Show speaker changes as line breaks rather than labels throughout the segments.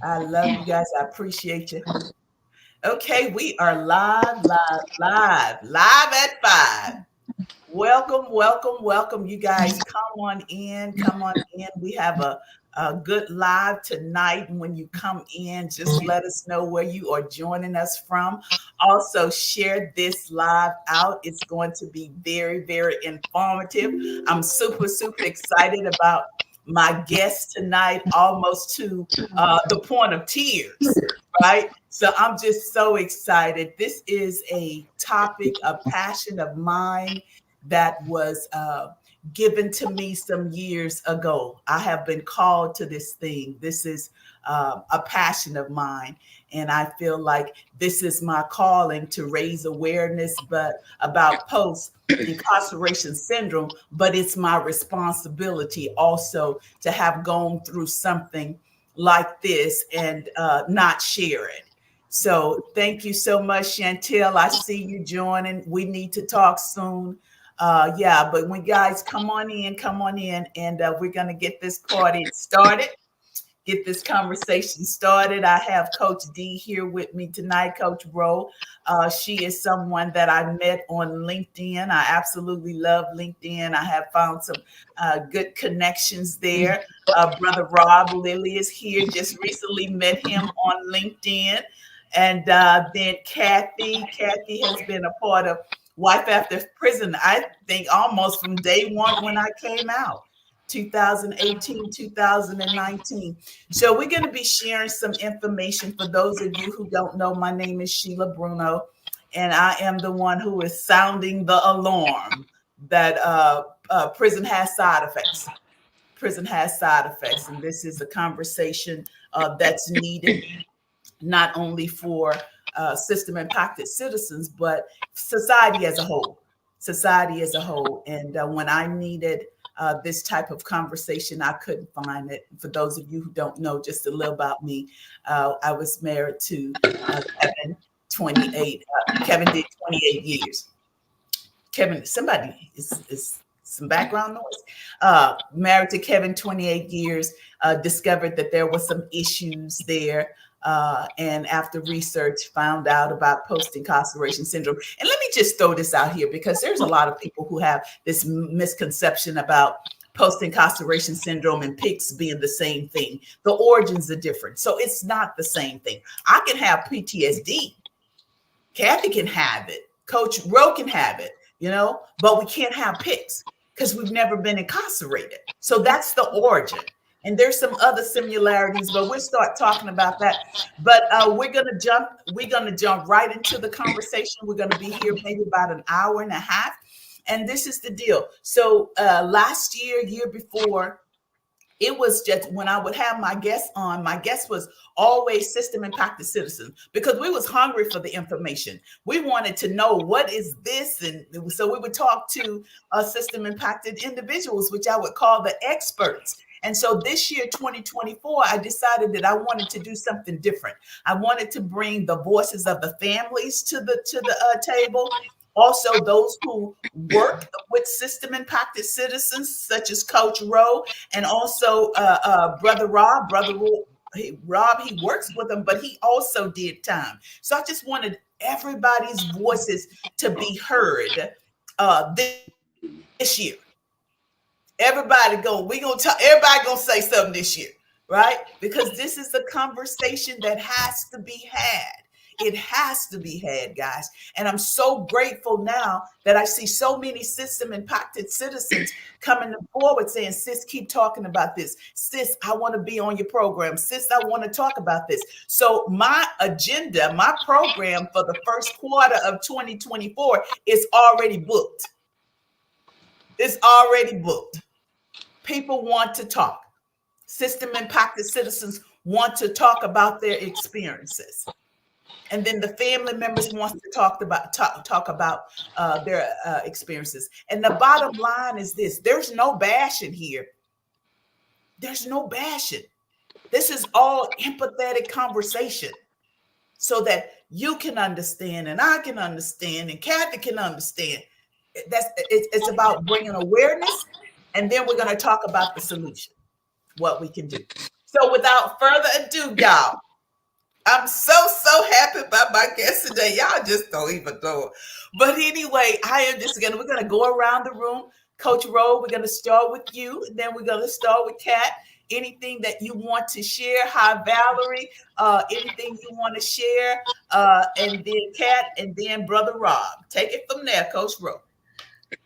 I love you guys. I appreciate you. Okay, we are live at 5. Welcome, welcome, welcome. You guys come on in, come on in. We have a good live tonight. And when you come in, just let us know where you are joining us from. Also, share this live out. It's going to be very, very informative. I'm super, super excited about my guest tonight, almost to the point of tears, right? So I'm just so excited. This is a topic, a passion of mine that was given to me some years ago. I have been called to this thing. This is a passion of mine. And I feel like this is my calling to raise awareness, but about post-incarceration syndrome, but it's my responsibility also to have gone through something like this and not share it. So thank you so much, Chantel. I see you joining. We need to talk soon. Yeah, but when guys come on in, and we're gonna get this party started, get this conversation started. I have Coach D here with me tonight, Coach Rowe. She is someone that I met on LinkedIn. I absolutely love LinkedIn. I have found some good connections there. Brother Rob Lilly is here. Just recently met him on LinkedIn. And then Kathy has been a part of Wife After Prison, I think almost from day one when I came out, 2018, 2019. So we're going to be sharing some information. For those of you who don't know, my name is Sheila Bruno, and I am the one who is sounding the alarm that prison has side effects. Prison has side effects, and this is a conversation that's needed not only for system impacted citizens, but society as a whole. Society as a whole. And when I needed this type of conversation, I couldn't find it. For those of you who don't know, just a little about me, I was married to Kevin, 28. Kevin did 28 years. Kevin, somebody is some background noise. Married to Kevin 28 years, discovered that there was some issues there. And after research, found out about post-incarceration syndrome. And let me just throw this out here because there's a lot of people who have this misconception about post-incarceration syndrome and PICS being the same thing. The origins are different. So it's not the same thing. I can have PTSD. Kathy can have it. Coach Rowe can have it, but we can't have PICS because we've never been incarcerated. So that's the origin. And there's some other similarities, but we'll start talking about that. But we're gonna jump right into the conversation. We're gonna be here maybe about an hour and a half. And this is the deal. So last year before, it was just when I would have my guests on, my guest was always system impacted citizens because we was hungry for the information. We wanted to know what is this. And so we would talk to system impacted individuals, which I would call the experts. And so this year, 2024, I decided that I wanted to do something different. I wanted to bring the voices of the families to the table. Also, those who work with system impacted citizens, such as Coach Rowe, and also Brother Rob. Rob, he works with them, but he also did time. So I just wanted everybody's voices to be heard this year. Everybody gonna say something this year, right? Because this is a conversation that has to be had. It has to be had, guys. And I'm so grateful now that I see so many system impacted citizens coming forward saying, sis, keep talking about this. Sis, I want to be on your program. Sis, I want to talk about this. So my agenda, my program for the first quarter of 2024 is already booked. It's already booked. People want to talk. System impacted citizens want to talk about their experiences. And then the family members want to talk about their experiences. And the bottom line is this: there's no bashing here. There's no bashing. This is all empathetic conversation so that you can understand and I can understand and Kathy can understand. It's about bringing awareness, and then we're going to talk about the solution, what we can do. So without further ado, y'all, I'm so happy about my guest today. Y'all just don't even know. But anyway, we're gonna go around the room. Coach Rowe, we're gonna start with you, and then we're gonna start with Kat. Anything that you want to share? Hi, Valerie. Anything you want to share? And then Kat, and then Brother Rob. Take it from there, Coach Rowe.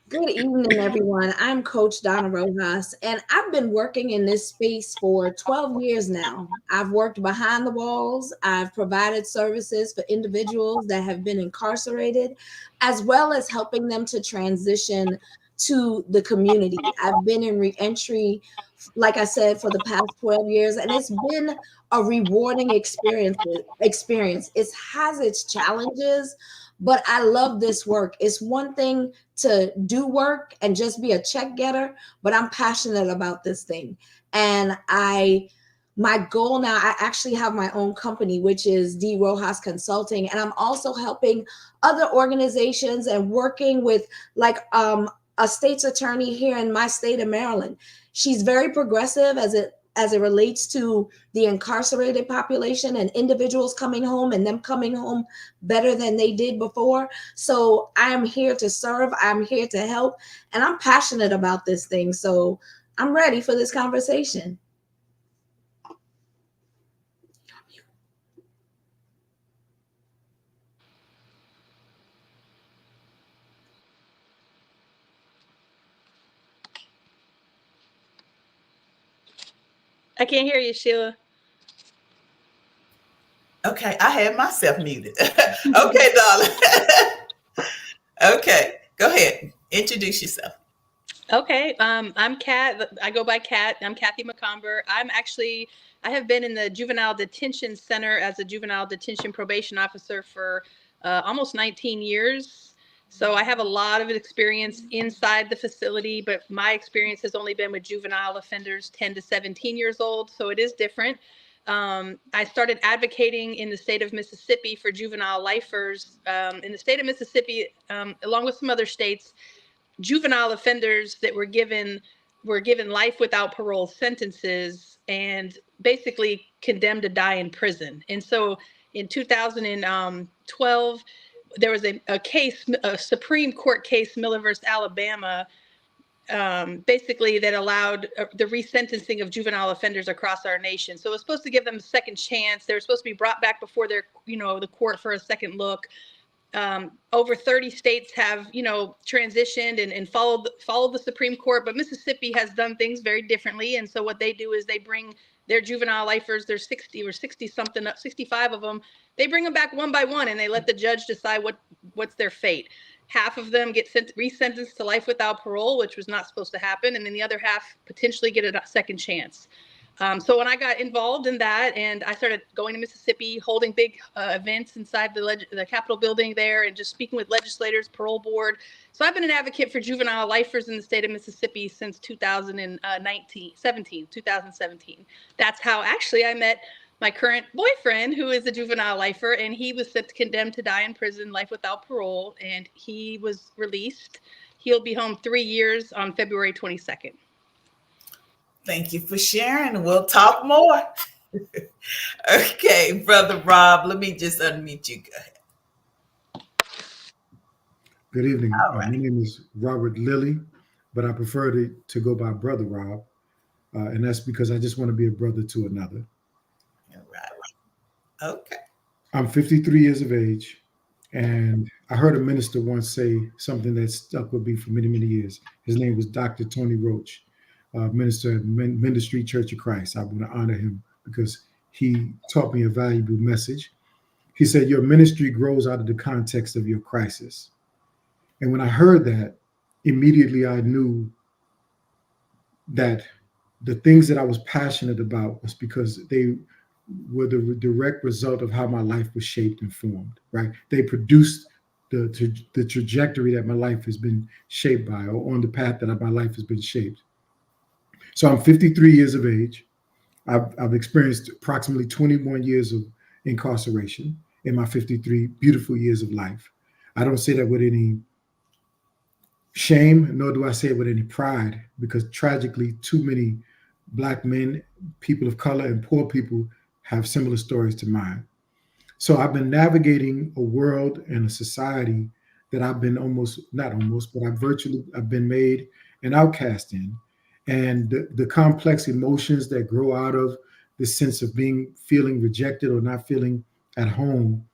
Good evening, everyone. I'm Coach Donna Rojas, and I've been working in this space for 12 years now. I've worked behind the walls. I've provided services for individuals that have been incarcerated, as well as helping them to transition to the community. I've been in reentry, like I said, for the past 12 years, and it's been a rewarding experience. It has its challenges, but I love this work. It's one thing to do work and just be a check getter, but I'm passionate about this thing. And my goal now, I actually have my own company, which is D Rojas Consulting. And I'm also helping other organizations and working with a state's attorney here in my state of Maryland. She's very progressive as it relates to the incarcerated population and individuals coming home and them coming home better than they did before. So I am here to serve. I'm here to help. And I'm passionate about this thing. So I'm ready for this conversation.
I can't hear you, Sheila.
Okay, I had myself muted. Okay, darling. Okay, go ahead. Introduce yourself.
Okay, I'm Kat. I go by Kat. I'm Kathy McComber. I have been in the juvenile detention center as a juvenile detention probation officer for almost 19 years. So I have a lot of experience inside the facility, but my experience has only been with juvenile offenders 10 to 17 years old. So it is different. I started advocating in the state of Mississippi for juvenile lifers. In the state of Mississippi, along with some other states, juvenile offenders that were given life without parole sentences and basically condemned to die in prison. And so in 2012, there was a Supreme Court case, Miller versus Alabama, basically that allowed the resentencing of juvenile offenders across our nation. So it was supposed to give them a second chance. They were supposed to be brought back before the court for a second look. Over 30 states have, transitioned and followed the Supreme Court, but Mississippi has done things very differently. And so what they do is they bring their juvenile lifers, there's 60 or 60 something, 65 of them. They bring them back one by one and they let the judge decide what's their fate. Half of them get resentenced to life without parole, which was not supposed to happen. And then the other half potentially get a second chance. So when I got involved in that and I started going to Mississippi, holding big events inside the Capitol building there and just speaking with legislators, parole board. So I've been an advocate for juvenile lifers in the state of Mississippi since 2017. That's how actually I met my current boyfriend, who is a juvenile lifer, and he was condemned to die in prison, life without parole, and he was released. He'll be home 3 years on February 22nd.
Thank you for sharing. We'll talk more. Okay, Brother Rob, let me just unmute you. Go ahead.
Good evening. My name is Robert Lilly, but I prefer to go by Brother Rob. And that's because I just want to be a brother to another.
All right. Okay.
I'm 53 years of age, and I heard a minister once say something that stuck with me for many, many years. His name was Dr. Tony Roach, minister at Ministry Church of Christ. I want to honor him because he taught me a valuable message. He said, your ministry grows out of the context of your crisis. And when I heard that, immediately I knew that the things that I was passionate about was because they were the direct result of how my life was shaped and formed, right? They produced the trajectory that my life has been shaped by, or on the path that my life has been shaped. So I'm 53 years of age. I've experienced approximately 21 years of incarceration in my 53 beautiful years of life. I don't say that with any shame, nor do I say it with any pride, because tragically too many Black men, people of color, and poor people have similar stories to mine. So I've been navigating a world and a society that I've been not almost, but I've been made an outcast in. And the complex emotions that grow out of this sense of feeling rejected or not feeling at home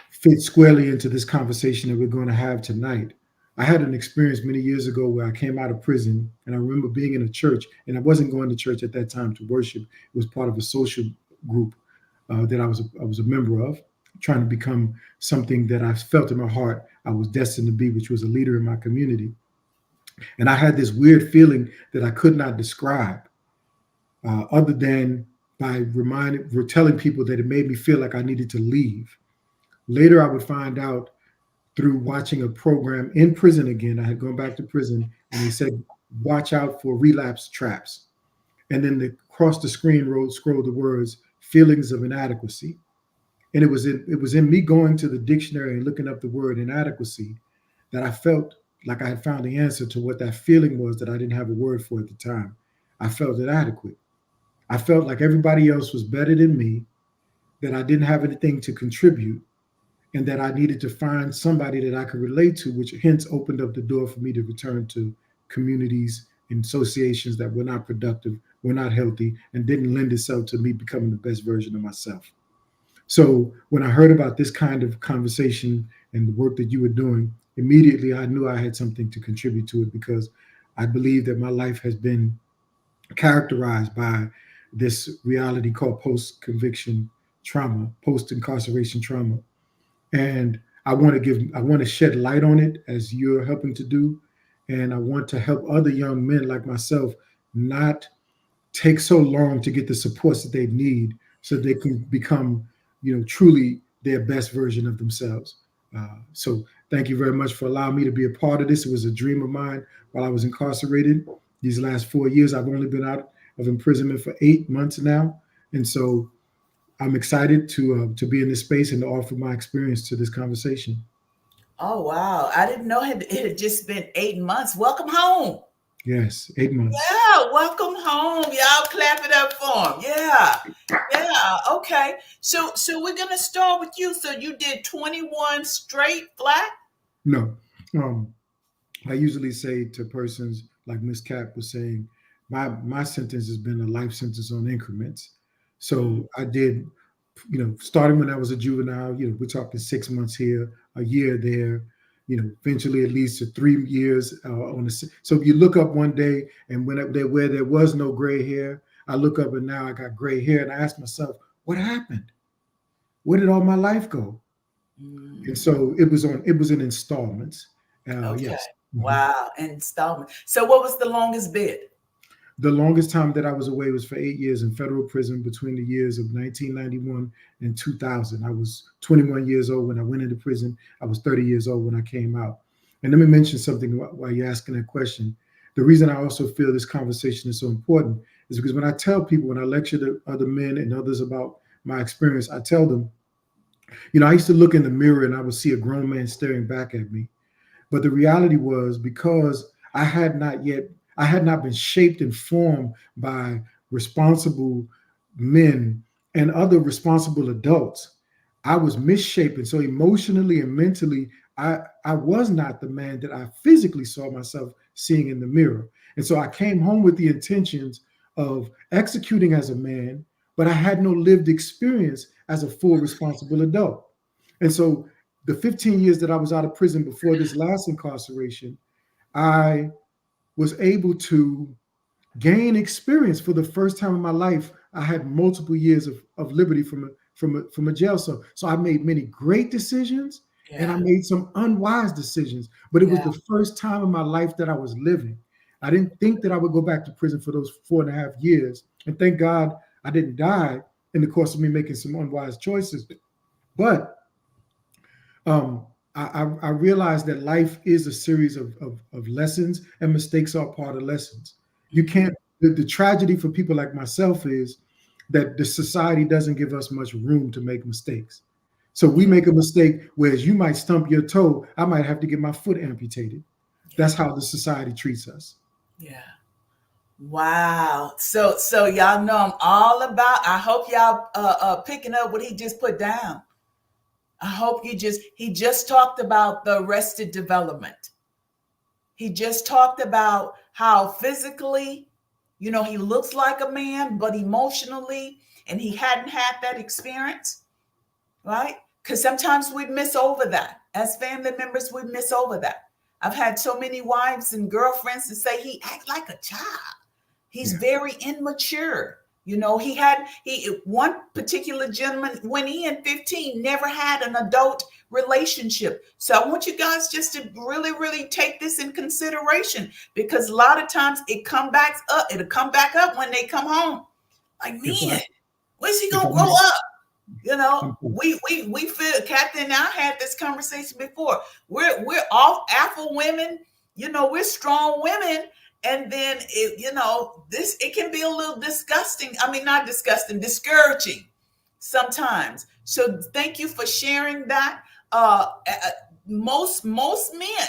fit squarely into this conversation that we're going to have tonight. I had an experience many years ago where I came out of prison, and I remember being in a church, and I wasn't going to church at that time to worship. It was part of a social group that I was a member of, trying to become something that I felt in my heart I was destined to be, which was a leader in my community. And I had this weird feeling that I could not describe, other than by telling people that it made me feel like I needed to leave. Later, I would find out through watching a program in prison again. I had gone back to prison, and they said, watch out for relapse traps. And then across the screen scrolled the words, feelings of inadequacy. And it was in me going to the dictionary and looking up the word inadequacy that I felt like I had found the answer to what that feeling was that I didn't have a word for at the time. I felt inadequate. I felt like everybody else was better than me, that I didn't have anything to contribute, and that I needed to find somebody that I could relate to, which hence opened up the door for me to return to communities and associations that were not productive, were not healthy, and didn't lend itself to me becoming the best version of myself. So when I heard about this kind of conversation and the work that you were doing, immediately I knew I had something to contribute to it, because I believe that my life has been characterized by this reality called post-conviction trauma, post-incarceration trauma. And I want to shed light on it as you're helping to do. And I want to help other young men like myself not take so long to get the supports that they need so they can become, truly their best version of themselves. So thank you very much for allowing me to be a part of this. It was a dream of mine while I was incarcerated. These last 4 years, I've only been out of imprisonment for 8 months now. And so I'm excited to be in this space and to offer my experience to this conversation.
Oh, wow. I didn't know it had just been 8 months. Welcome home.
Yes, 8 months.
Yeah, welcome home. Y'all clap it up for him. Yeah. Okay. So we're going to start with you. So you did 21 straight flat?
No. I usually say to persons like Miss Cap was saying, my sentence has been a life sentence on increments. So I did, starting when I was a juvenile, we're talking 6 months here, a year there, eventually it leads to 3 years so if you look up one day and where there was no gray hair, I look up and now I got gray hair, and I ask myself, what happened? Where did all my life go? And so it was in installments.
Okay.
Yes.
Wow. Installment. So what was the longest bid?
The longest time that I was away was for 8 years in federal prison between the years of 1991 and 2000. I was 21 years old when I went into prison. I was 30 years old when I came out. And let me mention something while you're asking that question. The reason I also feel this conversation is so important is because when I tell people, when I lecture to other men and others about my experience, I tell them, I used to look in the mirror and I would see a grown man staring back at me. But the reality was, because I had not been shaped and formed by responsible men and other responsible adults, I was misshapen. So emotionally and mentally, I was not the man that I physically saw myself seeing in the mirror. And so I came home with the intentions of executing as a man, but I had no lived experience as a full responsible adult. And so the 15 years that I was out of prison before this last incarceration, I was able to gain experience for the first time in my life. I had multiple years of liberty from a jail cell. So I made many great decisions, and I made some unwise decisions, but it was the first time in my life that I was living. I didn't think that I would go back to prison for those 4.5 years. And thank God I didn't die in the course of me making some unwise choices. But I realized that life is a series of lessons, and mistakes are part of lessons. You can't, the tragedy for people like myself is that the society doesn't give us much room to make mistakes. So we make a mistake, whereas you might stump your toe, I might have to get my foot amputated. That's how the society treats us.
Yeah. Wow. So y'all know I'm all about, I hope y'all picking up what he just put down. I hope he just talked about the arrested development. He just talked about how physically, he looks like a man, but emotionally, and he hadn't had that experience, right? Because sometimes we miss over that. As family members, we miss over that. I've had so many wives and girlfriends to say he acts like a child. He's very immature. One particular gentleman, when he in 15, never had an adult relationship. So I want you guys just to really, really take this in consideration, because a lot of times it'll come back up when they come home. Like, man, when's he gonna grow up? We feel, Kathy and I had this conversation before. We're all alpha women, we're strong women. And then it can be a little disgusting. I mean, not disgusting, discouraging sometimes. So thank you for sharing that. Most men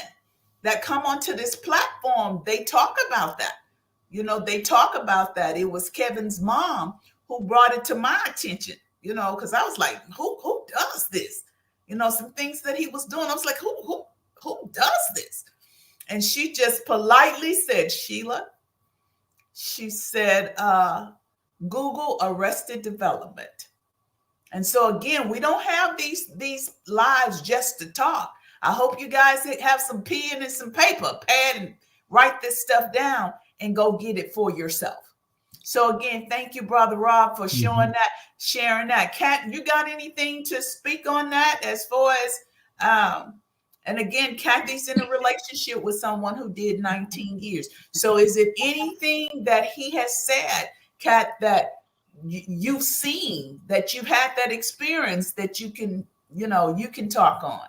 that come onto this platform, they talk about that. They talk about that. It was Kevin's mom who brought it to my attention, because I was like, who does this? Some things that he was doing. I was like, who does this? And she just politely said, Sheila, she said, Google arrested development. And so again, we don't have these lives just to talk. I hope you guys have some pen and some paper, pad, and write this stuff down and go get it for yourself. So again, thank you, Brother Rob, for sharing that. Kat, you got anything to speak on that as far as and again, Kathy's in a relationship with someone who did 19 years. So is it anything that he has said, Kat, that you've seen, that you've had that experience that you can talk on?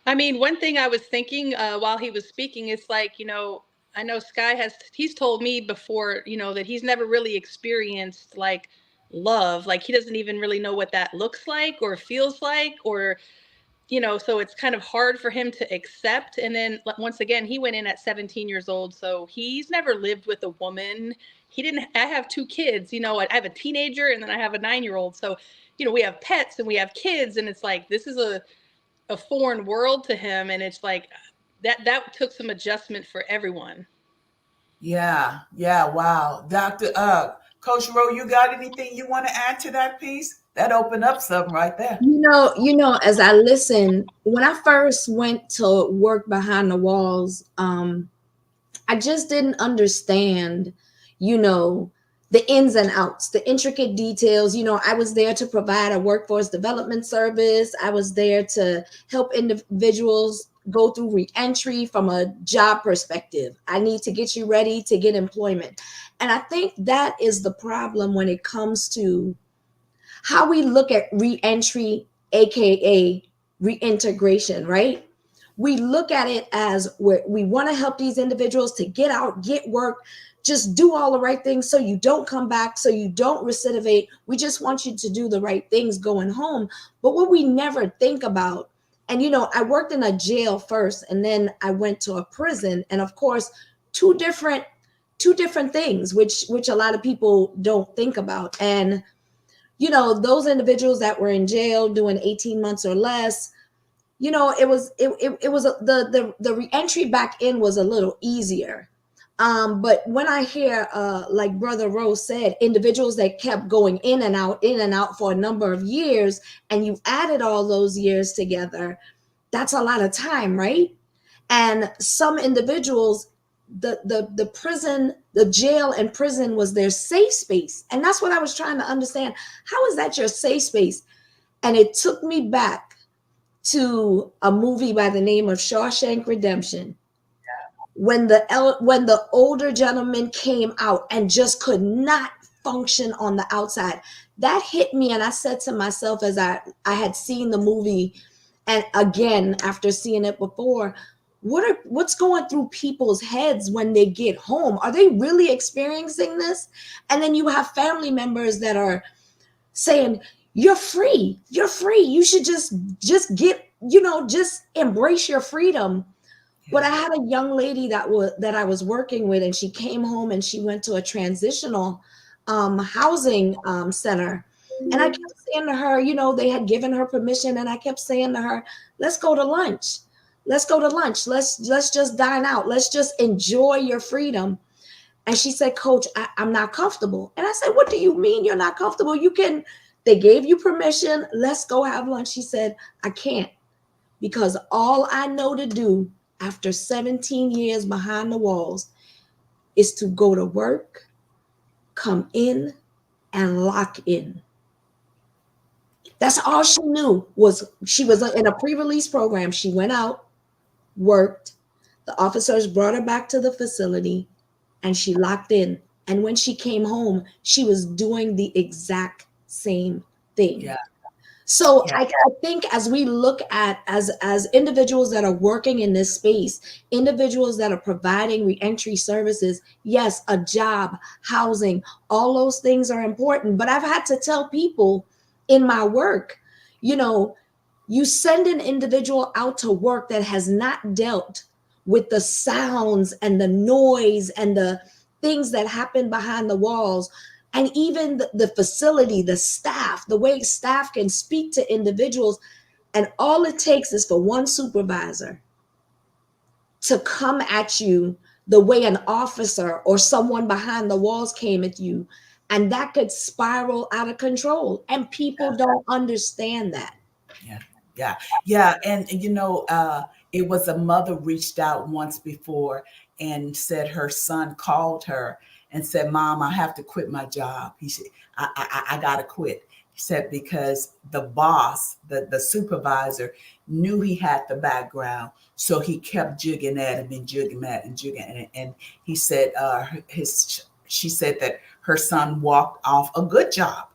I mean, one thing I was thinking while he was speaking is like, I know he's told me before, that he's never really experienced like love. Like he doesn't even really know what that looks like or feels like, or so it's kind of hard for him to accept. And then once again, he went in at 17 years old. So he's never lived with a woman. I have 2 kids, I have a teenager and then I have a 9-year-old. So, we have pets and we have kids, and it's like, this is a foreign world to him. And it's like, that took some adjustment for everyone.
Yeah. Wow. Coach Rowe, you got anything you want to add to that piece? That opened up something right there.
As I listen, when I first went to work behind the walls, I just didn't understand, the ins and outs, the intricate details. I was there to provide a workforce development service. I was there to help individuals go through reentry from a job perspective. I need to get you ready to get employment. And I think that is the problem when it comes to how we look at reentry, aka reintegration, right? We look at it as we want to help these individuals to get out, get work, just do all the right things so you don't come back, so you don't recidivate. We just want you to do the right things going home. But what we never think about, and I worked in a jail first, and then I went to a prison, and of course, two different things, which a lot of people don't think about. And those individuals that were in jail doing 18 months or less, it was the reentry back in was a little easier. But when I hear, like Brother Rose said, individuals that kept going in and out for a number of years, and you added all those years together, that's a lot of time, right? And some individuals, the prison, the jail and prison was their safe space. And that's what I was trying to understand. How is that your safe space? And it took me back to a movie by the name of Shawshank Redemption. When the older gentleman came out and just could not function on the outside, that hit me. And I said to myself, as I had seen the movie, and again, after seeing it before, what's going through people's heads when they get home? Are they really experiencing this? And then you have family members that are saying, you're free. You should just get, just embrace your freedom. But I had a young lady that I was working with, and she came home and she went to a transitional housing center. And I kept saying to her, you know, they had given her permission, and I kept saying to her, let's go to lunch. Let's go to lunch. Let's just dine out. Let's just enjoy your freedom. And she said, Coach, I'm not comfortable. And I said, what do you mean you're not comfortable? They gave you permission. Let's go have lunch. She said, I can't, because all I know to do after 17 years behind the walls is to go to work, come in, and lock in. That's all she knew. She was in a pre-release program. She went out, worked. The officers brought her back to the facility, and she locked in. And when she came home, she was doing the exact same thing.
Yeah.
So I think as we look at as individuals that are working in this space, individuals that are providing reentry services, yes, a job, housing, all those things are important. But I've had to tell people in my work, you know, you send an individual out to work that has not dealt with the sounds and the noise and the things that happen behind the walls. And even the facility, the staff, the way staff can speak to individuals. And all it takes is for one supervisor to come at you the way an officer or someone behind the walls came at you. And that could spiral out of control. And people don't understand that.
Yeah. And you know, it was a mother reached out once before and said her son called her and said, Mom, I have to quit my job. He said, I got to quit. He said, because the boss, the supervisor knew he had the background. So he kept jigging at him and jigging at him and jigging at him. And he said, she said that her son walked off a good job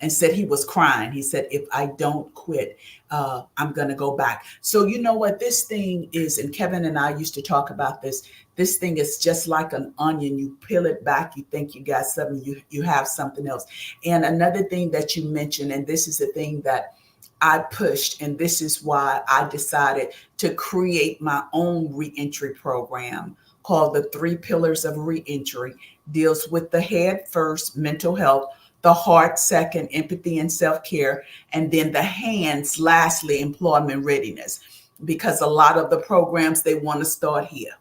and said he was crying. He said, if I don't quit, I'm going to go back. So you know what this thing is, and Kevin and I used to talk about this. This thing is just like an onion. You peel it back, you think you got something, you have something else. And another thing that you mentioned, and this is the thing that I pushed, and this is why I decided to create my own reentry program called the 3 Pillars of Reentry. Deals with the head first, mental health, the heart second, empathy and self-care, and then the hands lastly, employment readiness, because a lot of the programs, they want to start here.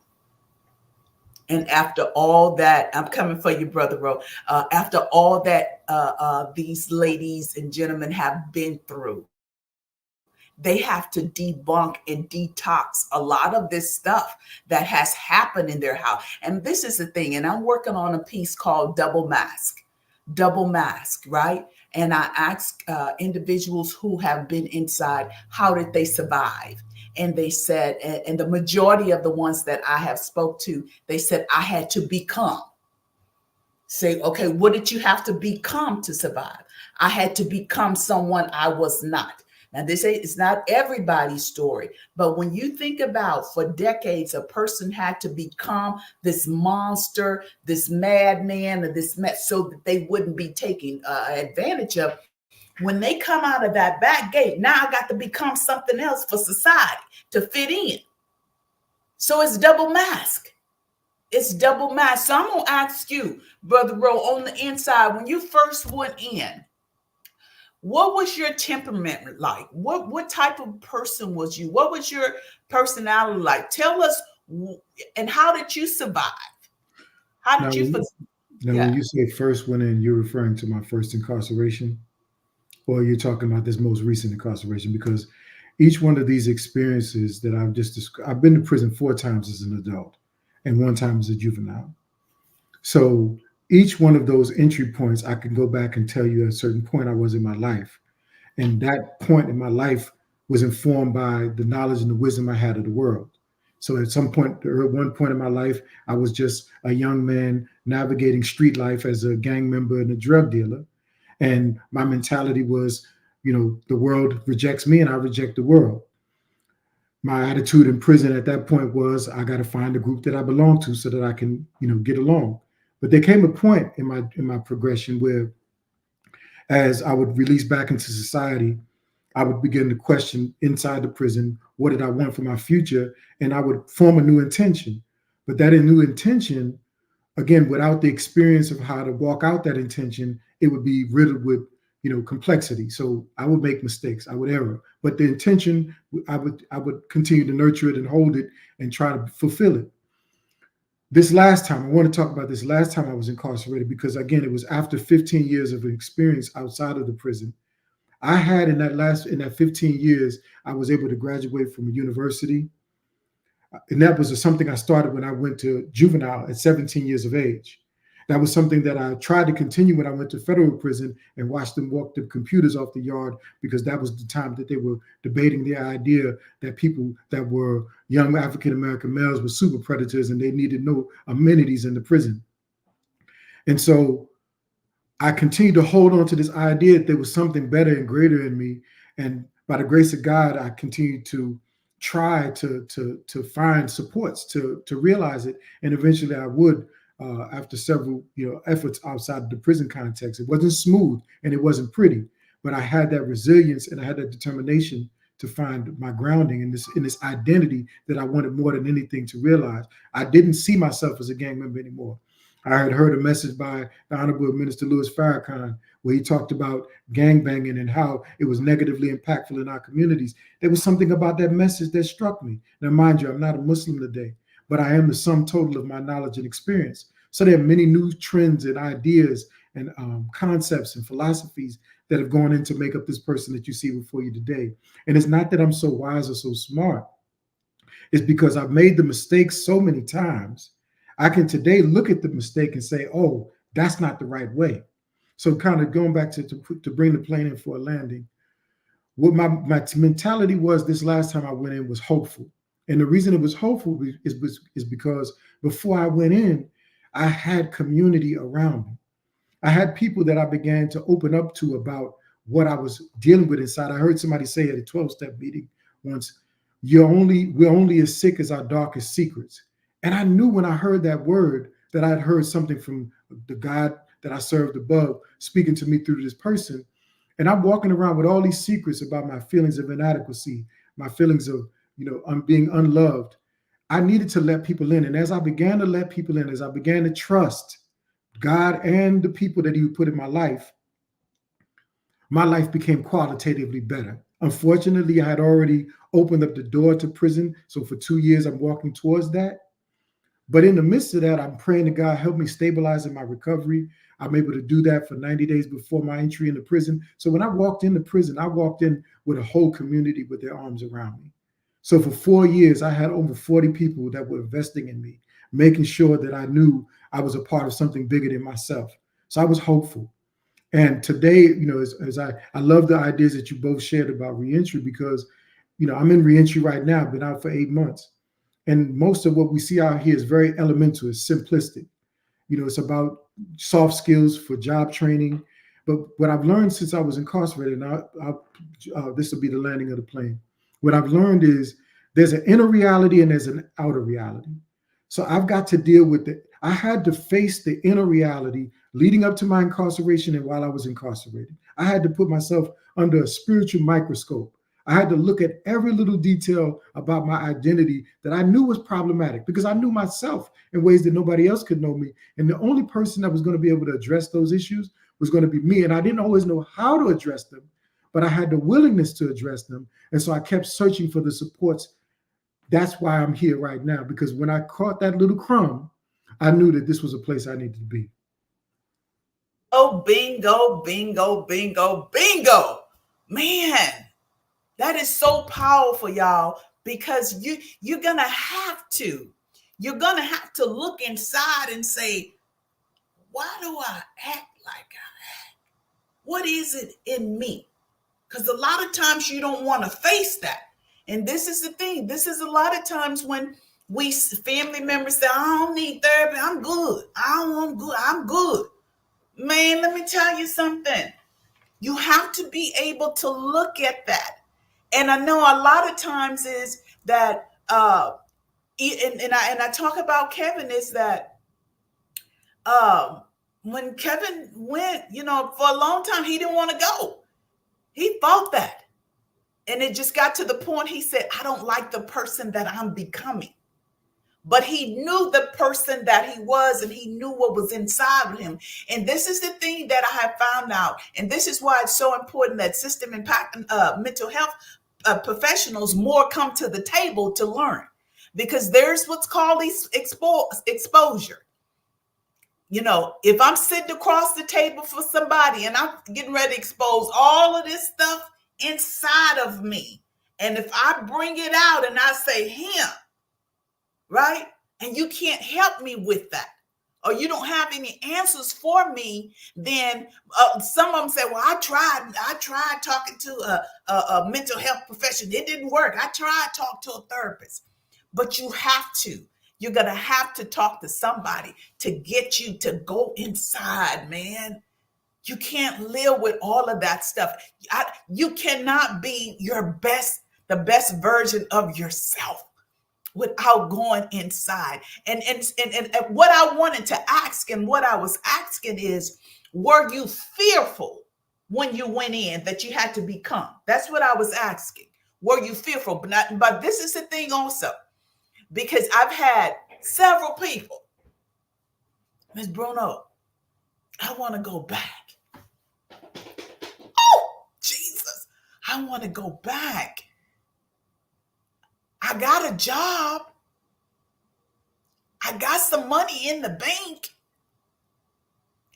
And after all that, I'm coming for you, Brother Rowe. After all that these ladies and gentlemen have been through, they have to debunk and detox a lot of this stuff that has happened in their house. And this is the thing, and I'm working on a piece called Double Mask, right? And I ask individuals who have been inside, how did they survive? And they said, and the majority of the ones that I have spoke to, they said, I had to become. Say, okay, what did you have to become to survive? I had to become someone I was not. Now, they say it's not everybody's story, but when you think about for decades, a person had to become this monster, this madman, or this mess, so that they wouldn't be taken advantage of. When they come out of that back gate, now I got to become something else for society to fit in. So it's double mask. It's double mask. So I'm going to ask you, Brother Rowe, on the inside, when you first went in, what was your temperament like? What type of person was you? What was your personality like? Tell us, and how did you survive? How did you?
When you say first went in, you're referring to my first incarceration, or you're talking about this most recent incarceration? Because each one of these experiences that I've just described, I've been to prison 4 times as an adult and 1 time as a juvenile. So each one of those entry points, I can go back and tell you at a certain point I was in my life. And that point in my life was informed by the knowledge and the wisdom I had of the world. So at some point, at one point in my life, I was just a young man navigating street life as a gang member and a drug dealer. And my mentality was, the world rejects me and I reject the world. My attitude in prison at that point was, I got to find a group that I belong to so that I can, get along. But there came a point in my progression where, as I would release back into society, I would begin to question inside the prison, what did I want for my future? And I would form a new intention. But that new intention, again, without the experience of how to walk out that intention, it would be riddled with, complexity. So I would make mistakes, I would err. But the intention, I would continue to nurture it and hold it and try to fulfill it. This last time, I want to talk about this last time I was incarcerated, because again, it was after 15 years of experience outside of the prison. I had in that 15 years, I was able to graduate from a university. And that was something I started when I went to juvenile at 17 years of age. That was something that I tried to continue when I went to federal prison and watched them walk the computers off the yard, because that was the time that they were debating the idea that people that were young African-American males were super predators and they needed no amenities in the prison. And so I continued to hold on to this idea that there was something better and greater in me. And by the grace of God, I continued to try to find supports to realize it. And eventually I would, after several efforts outside the prison context. It wasn't smooth and it wasn't pretty, but I had that resilience and I had that determination to find my grounding in this identity that I wanted more than anything to realize. I didn't see myself as a gang member anymore. I had heard a message by the Honorable Minister Louis Farrakhan where he talked about gangbanging and how it was negatively impactful in our communities. There was something about that message that struck me. Now, mind you, I'm not a Muslim today, but I am the sum total of my knowledge and experience. So there are many new trends and ideas and concepts and philosophies that have gone in to make up this person that you see before you today. And it's not that I'm so wise or so smart. It's because I've made the mistakes so many times. I can today look at the mistake and say, oh, that's not the right way. So kind of going back to bring the plane in for a landing, what my mentality was this last time I went in was hopeful. And the reason it was hopeful is because before I went in, I had community around me. I had people that I began to open up to about what I was dealing with inside. I heard somebody say at a 12-step meeting once, we're only as sick as our darkest secrets. And I knew when I heard that word that I had heard something from the God that I served above speaking to me through this person. And I'm walking around with all these secrets about my feelings of inadequacy, my feelings of, I'm being unloved. I needed to let people in. And as I began to let people in, as I began to trust God and the people that he would put in my life became qualitatively better. Unfortunately, I had already opened up the door to prison. So for 2 years, I'm walking towards that. But in the midst of that, I'm praying to God, help me stabilize in my recovery. I'm able to do that for 90 days before my entry into prison. So when I walked into prison, I walked in with a whole community with their arms around me. So for 4 years, I had over 40 people that were investing in me, making sure that I knew I was a part of something bigger than myself. So I was hopeful. And today, as I love the ideas that you both shared about reentry, because, I'm in reentry right now, I've been out for 8 months. And most of what we see out here is very elemental, it's simplistic. It's about soft skills for job training. But what I've learned since I was incarcerated, and this will be the landing of the plane. What I've learned is there's an inner reality and there's an outer reality. So I've got to deal with it. I had to face the inner reality leading up to my incarceration and while I was incarcerated. I had to put myself under a spiritual microscope. I had to look at every little detail about my identity that I knew was problematic, because I knew myself in ways that nobody else could know me. And the only person that was going to be able to address those issues was going to be me. And I didn't always know how to address them, but I had the willingness to address them. And so I kept searching for the supports. That's why I'm here right now, because when I caught that little crumb, I knew that this was a place I needed to be.
Oh, bingo, bingo, bingo, bingo. Man, that is so powerful, y'all, because you're going to have to look inside and say, why do I act like I act? What is it in me? Because a lot of times you don't want to face that. And this is the thing. This is a lot of times when we family members say, I don't need therapy. I'm good. I'm good. Man, let me tell you something. You have to be able to look at that. And I know a lot of times is that, and I talk about Kevin, is that when Kevin went, for a long time, he didn't want to go. He fought that. And it just got to the point he said, I don't like the person that I'm becoming. But he knew the person that he was, and he knew what was inside of him. And this is the thing that I have found out. And this is why it's so important that system impact mental health professionals more come to the table to learn, because there's what's called exposure. You know, if I'm sitting across the table for somebody and I'm getting ready to expose all of this stuff inside of me, and if I bring it out and I say him, right? And you can't help me with that, or you don't have any answers for me, then some of them say, well, I tried talking to a mental health professional. It didn't work. I tried talking to a therapist. But you're going to have to talk to somebody to get you to go inside, man. You can't live with all of that stuff. You cannot be the best version of yourself without going inside. And what I wanted to ask, and what I was asking is, were you fearful when you went in that you had to become? That's what I was asking. Were you fearful? But this is the thing also, because I've had several people, Ms. Bruno, I want to go back. Oh, Jesus, I want to go back. I got a job. I got some money in the bank.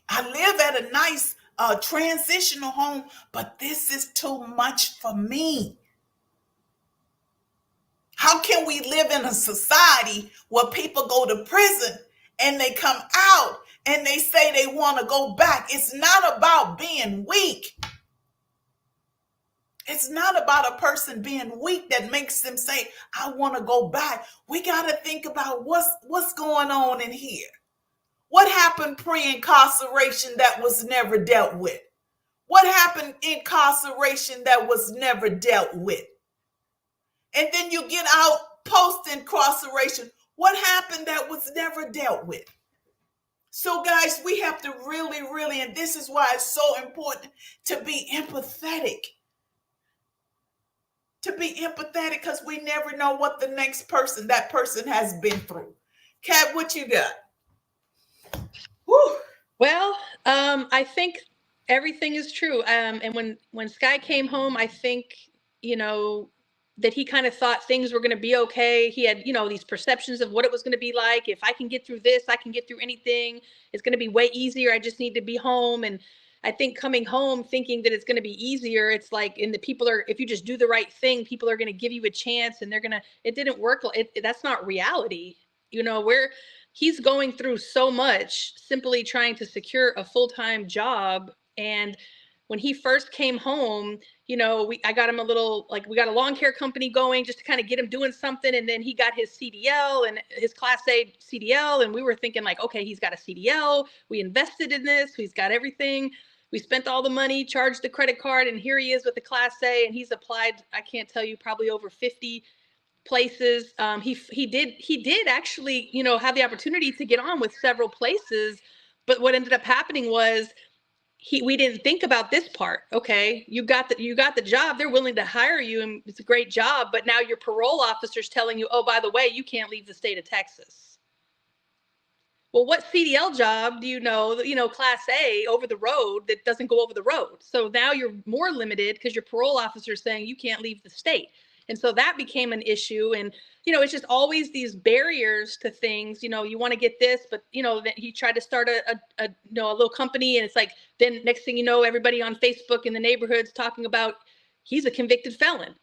I live at a nice transitional home, but this is too much for me. How can we live in a society where people go to prison and they come out and they say they want to go back? It's not about being weak. It's not about a person being weak that makes them say, I want to go back. We got to think about what's going on in here. What happened pre-incarceration that was never dealt with? What happened incarceration that was never dealt with? And then you get out post-incarceration. What happened that was never dealt with? So guys, we have to really, and this is why it's so important to be empathetic. To be empathetic, because we never know what the next person, that person has been through. Kat, what you got?
Whew. Well, I think everything is true. And when Sky came home, I think, that he kind of thought things were going to be okay. He had, these perceptions of what it was going to be like. If I can get through this, I can get through anything. It's going to be way easier. I just need to be home. And I think coming home thinking that it's going to be easier, it's like, if you just do the right thing, people are going to give you a chance, and it didn't work. That's not reality. He's going through so much simply trying to secure a full-time job. And when he first came home, I got him we got a lawn care company going just to kind of get him doing something. And then he got his CDL and his Class A CDL. And we were thinking like, okay, he's got a CDL. We invested in this. He's got everything. We spent all the money, charged the credit card, and here he is with the Class A. And he's applied, I can't tell you, probably over 50 places. He did actually, have the opportunity to get on with several places. But what ended up happening was, we didn't think about this part. Okay, you got the job. They're willing to hire you, and it's a great job. But now your parole officer's telling you, oh, by the way, you can't leave the state of Texas. Well, what CDL job do you know, Class A over the road that doesn't go over the road? So now you're more limited because your parole officer is saying you can't leave the state. And so that became an issue. And, it's just always these barriers to things. You want to get this, but, that he tried to start a little company. And it's like, then next thing you know, everybody on Facebook in the neighborhoods talking about he's a convicted felon.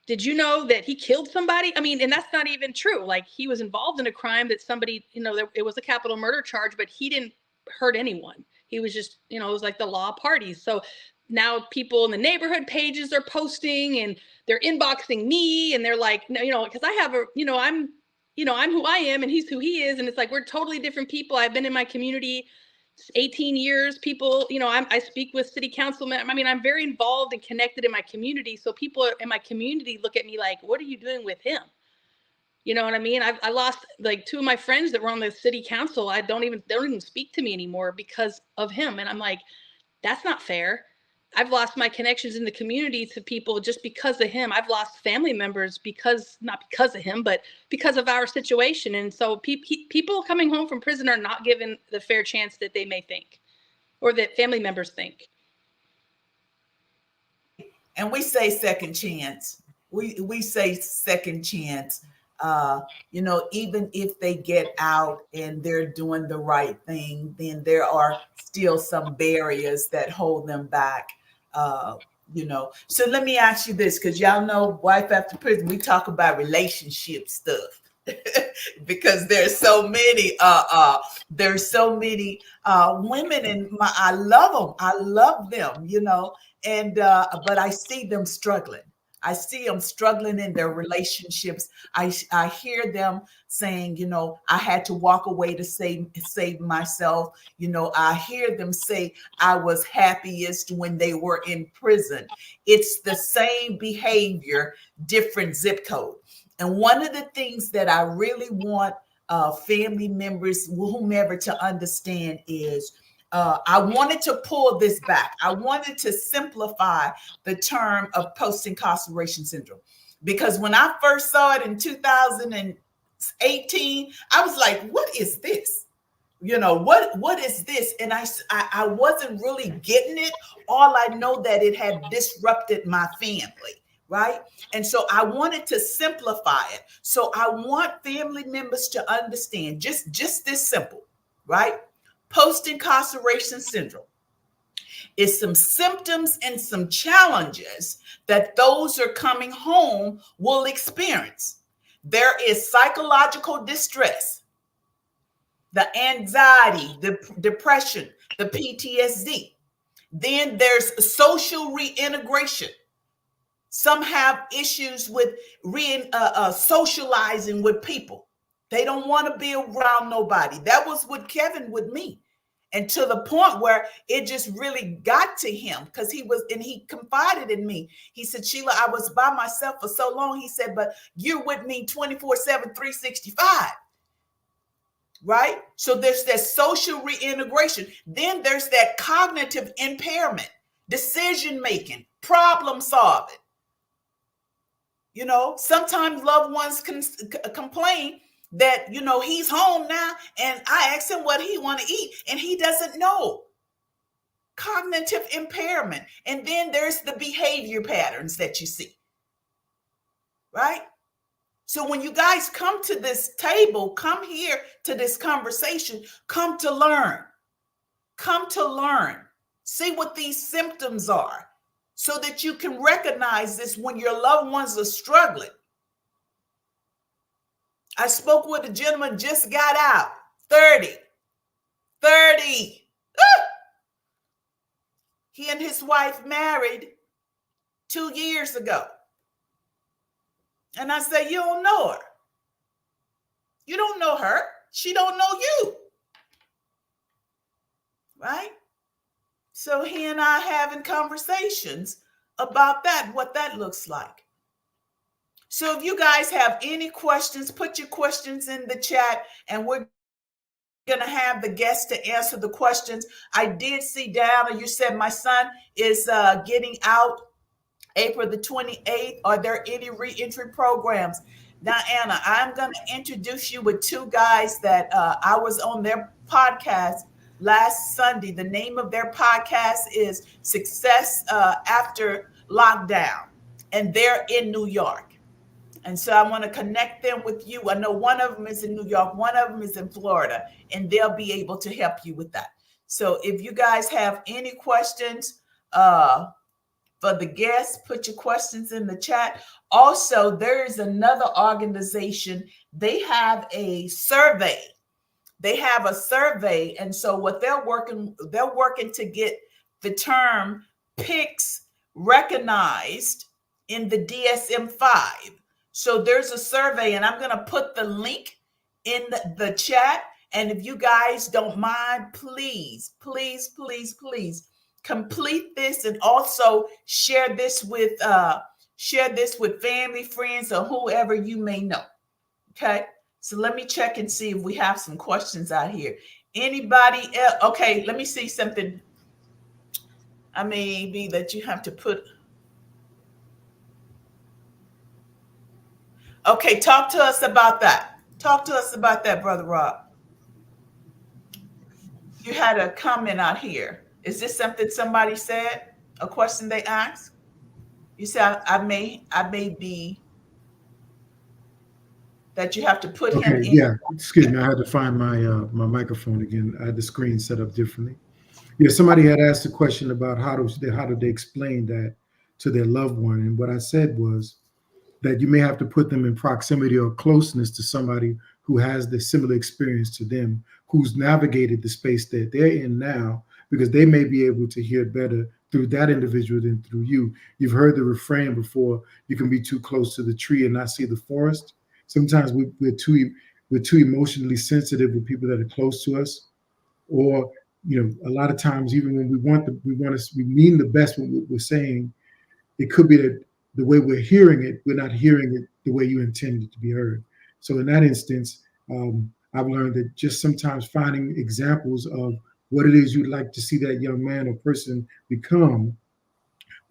Did you know that he killed somebody? I mean, and that's not even true. Like, he was involved in a crime that somebody, it was a capital murder charge, but he didn't hurt anyone. He was just, it was like the law parties. So now people in the neighborhood pages are posting and they're inboxing me, and they're like, because I have I'm who I am and he's who he is. And it's like, we're totally different people. I've been in my community 18 years. People, I speak with city councilmen. I mean, I'm very involved and connected in my community. So people in my community look at me like, what are you doing with him? You know what I mean? I lost like 2 of my friends that were on the city council. They don't even speak to me anymore because of him. And I'm like, that's not fair. I've lost my connections in the community to people just because of him. I've lost family members not because of him, but because of our situation. And so people coming home from prison are not given the fair chance that they may think, or that family members think.
And we say second chance. We say second chance. Even if they get out and they're doing the right thing, then there are still some barriers that hold them back. So let me ask you this, because y'all know Wife After Prison, we talk about relationship stuff. Because there's so many women, and I love them, and but I see them struggling. I see them struggling in their relationships. I hear them saying, I had to walk away to save myself. I hear them say I was happiest when they were in prison. It's the same behavior, different zip code. And one of the things that I really want family members, whomever, to understand is I wanted to pull this back. I wanted to simplify the term of post-incarceration syndrome, because when I first saw it in 2018, I was like, what is this? What is this? And I wasn't really getting it. All I know that it had disrupted my family. Right. And so I wanted to simplify it. So I want family members to understand just this simple, right? Post-incarceration syndrome is some symptoms and some challenges that those who are coming home will experience. There is psychological distress, the anxiety, the depression, the PTSD. Then there's social reintegration. Some have issues with socializing with people. They don't want to be around nobody. That was what Kevin with me. And to the point where it just really got to him, because he confided in me. He said, Sheila, I was by myself for so long. He said, but you're with me 24/7, 365. Right? So there's that social reintegration. Then there's that cognitive impairment, decision making, problem solving. Sometimes loved ones can complain that, he's home now and I asked him what he want to eat and he doesn't know. Cognitive impairment. And then there's the behavior patterns that you see. Right? So when you guys come to this table, come here to this conversation, come to learn. Come to learn. See what these symptoms are, so that you can recognize this when your loved ones are struggling. I spoke with a gentleman, just got out, 30. He and his wife married 2 years ago. And I said, you don't know her. You don't know her. She don't know you. Right? So he and I having conversations about that, what that looks like. So if you guys have any questions, put your questions in the chat and we're going to have the guests to answer the questions. I did see Diana, you said my son is getting out April the 28th. Are there any reentry programs? Diana, I'm going to introduce you with two guys that I was on their podcast last Sunday. The name of their podcast is Success After Lockdown, and they're in New York. And so I want to connect them with you. I know one of them is in New York, one of them is in Florida, and they'll be able to help you with that. So if you guys have any questions for the guests, put your questions in the chat. Also, there is another organization. They have a survey. And so what they're working to get the term PICS recognized in the DSM-5. So there's a survey, and I'm going to put the link in the chat. And if you guys don't mind, please complete this, and also share this with family, friends, or whoever you may know. Okay. So let me check and see if we have some questions out here. Anybody else? Okay, let me see something. I may be that you have to put. Okay, talk to us about that. Talk to us about that, Brother Rob. You had a comment out here. Is this something somebody said? A question they asked? You said I may be that you have to put him
Okay,
in.
yeah. Excuse me. I had to find my microphone again. I had the screen set up differently. Yeah, somebody had asked a question about how do they explain that to their loved one, and what I said was that you may have to put them in proximity or closeness to somebody who has the similar experience to them, who's navigated the space that they're in now, because they may be able to hear better through that individual than through you. You've heard the refrain before: you can be too close to the tree and not see the forest. Sometimes we're too emotionally sensitive with people that are close to us, or a lot of times, even when we mean the best when we're saying, it could be that the way we're hearing it, we're not hearing it the way you intended it to be heard. So in that instance, I've learned that just sometimes finding examples of what it is you'd like to see that young man or person become,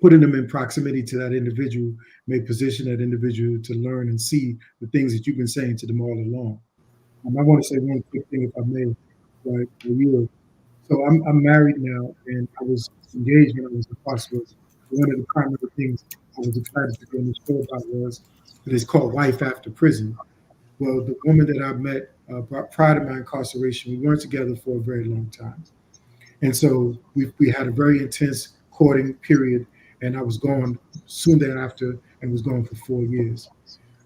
putting them in proximity to that individual may position that individual to learn and see the things that you've been saying to them all along. I want to say one quick thing, if I may, right? So I'm married now, and I was engaged when I was incarcerated. One of the primary things I was excited to be on the show about was that it's called Wife After Prison. Well, the woman that I met prior to my incarceration, we weren't together for a very long time, and so we had a very intense courting period, and I was gone soon thereafter, and was gone for 4 years.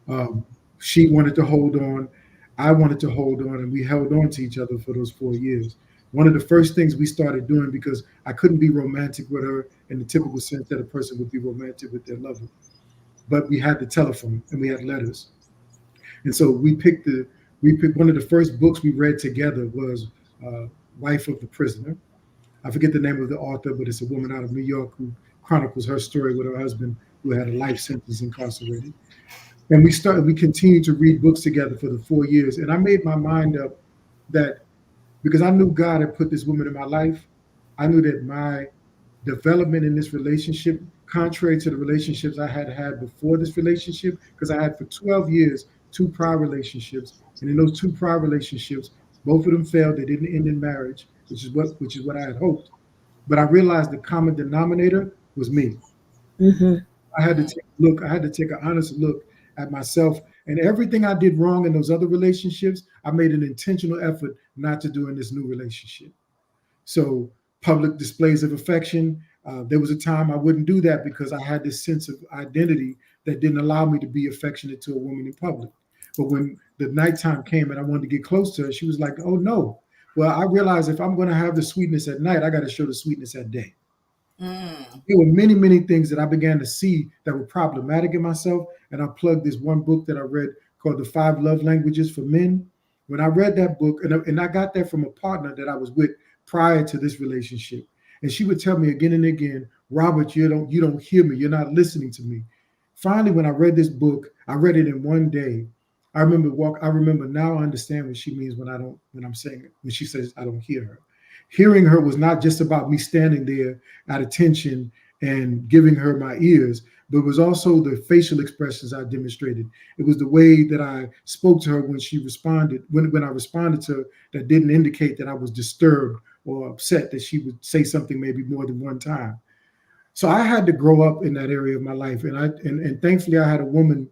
Um, she wanted to hold on. I wanted to hold on, and we held on to each other for those 4 years. One of the first things we started doing, because I couldn't be romantic with her in the typical sense that a person would be romantic with their lover, but we had the telephone and we had letters. And so we picked one of the first books we read together was Wife of the Prisoner. I forget the name of the author, but it's a woman out of New York who chronicles her story with her husband who had a life sentence incarcerated. And we continued to read books together for the 4 years. And I made my mind up that because I knew God had put this woman in my life, I knew that my development in this relationship, contrary to the relationships I had had before this relationship, because I had for 12 years two prior relationships, and in those two prior relationships, both of them failed. They didn't end in marriage, which is what I had hoped. But I realized the common denominator was me.
Mm-hmm.
I had to take a look. I had to take an honest look at myself, and everything I did wrong in those other relationships, I made an intentional effort not to do in this new relationship. So public displays of affection. There was a time I wouldn't do that because I had this sense of identity that didn't allow me to be affectionate to a woman in public. But when the nighttime came and I wanted to get close to her, she was like, "Oh no." Well, I realized if I'm going to have the sweetness at night, I got to show the sweetness at day.
Mm.
There were many, many things that I began to see that were problematic in myself. And I plugged this one book that I read called The Five Love Languages for Men. When I read that book, and I got that from a partner that I was with prior to this relationship. And she would tell me again and again, "Robert, you don't hear me. You're not listening to me." Finally, when I read this book, I read it in one day. I remember now I understand what she means when I'm saying it, when she says I don't hear her. Hearing her was not just about me standing there at attention and giving her my ears, but it was also the facial expressions I demonstrated. It was the way that I spoke to her when she responded, when I responded to her, that didn't indicate that I was disturbed or upset that she would say something maybe more than one time. So I had to grow up in that area of my life, and thankfully I had a woman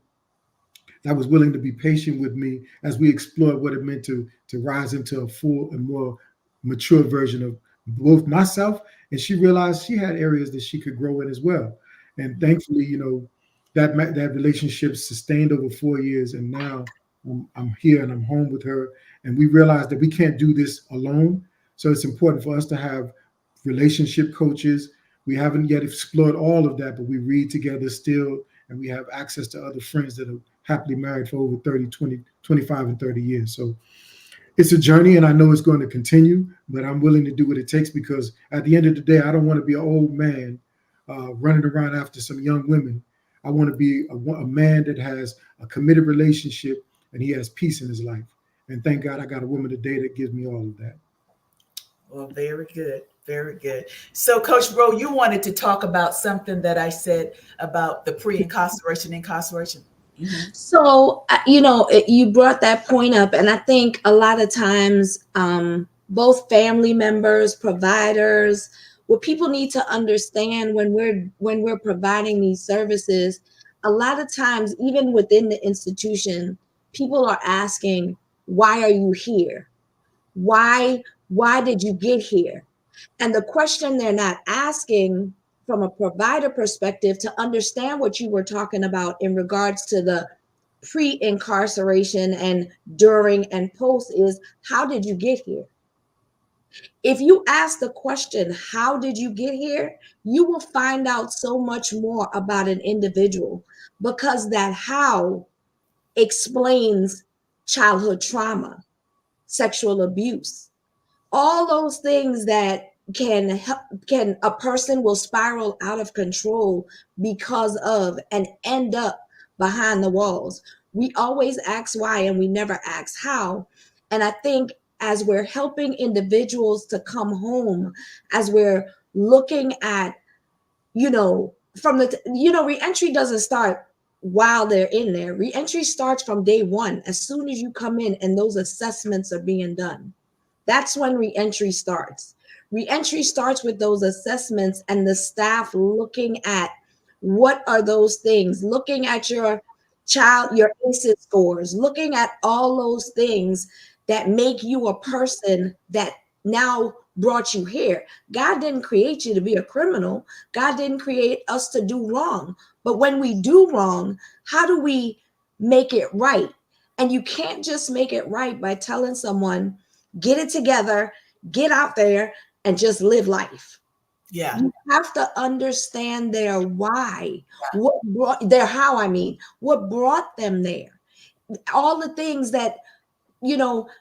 that was willing to be patient with me as we explored what it meant to rise into a full and more mature version of both myself, and she realized she had areas that she could grow in as well. And thankfully, that relationship sustained over 4 years, and now I'm here and I'm home with her, and we realized that we can't do this alone. So it's important for us to have relationship coaches. We haven't yet explored all of that, but we read together still, and we have access to other friends that are happily married for over 30, 20, 25, and 30 years. So it's a journey, and I know it's going to continue, but I'm willing to do what it takes, because at the end of the day, I don't want to be an old man running around after some young women. I want to be a man that has a committed relationship and he has peace in his life. And thank God I got a woman today that gives me all of that.
Well, very good. Very good. So, Coach Rowe, you wanted to talk about something that I said about the pre-incarceration, incarceration. Mhm.
So, you brought that point up, and I think a lot of times, both family members, providers, what people need to understand when we're providing these services, a lot of times, even within the institution, people are asking, "Why are you here? Why did you get here?" And the question they're not asking from a provider perspective to understand what you were talking about in regards to the pre-incarceration and during and post is, how did you get here? If you ask the question, how did you get here? You will find out so much more about an individual, because that how explains childhood trauma, sexual abuse, all those things that can a person will spiral out of control because of and end up behind the walls. We always ask why and we never ask how. And I think as we're helping individuals to come home, as we're looking at, from reentry doesn't start while they're in there. Reentry starts from day one, as soon as you come in and those assessments are being done. That's when reentry starts. Reentry starts with those assessments and the staff looking at what are those things, looking at your child, your ACEs scores, looking at all those things that make you a person that now brought you here. God didn't create you to be a criminal. God didn't create us to do wrong. But when we do wrong, how do we make it right? And you can't just make it right by telling someone, get it together, get out there, and just live life.
Yeah.
You have to understand their why, what brought their how, what brought them there. All the things that,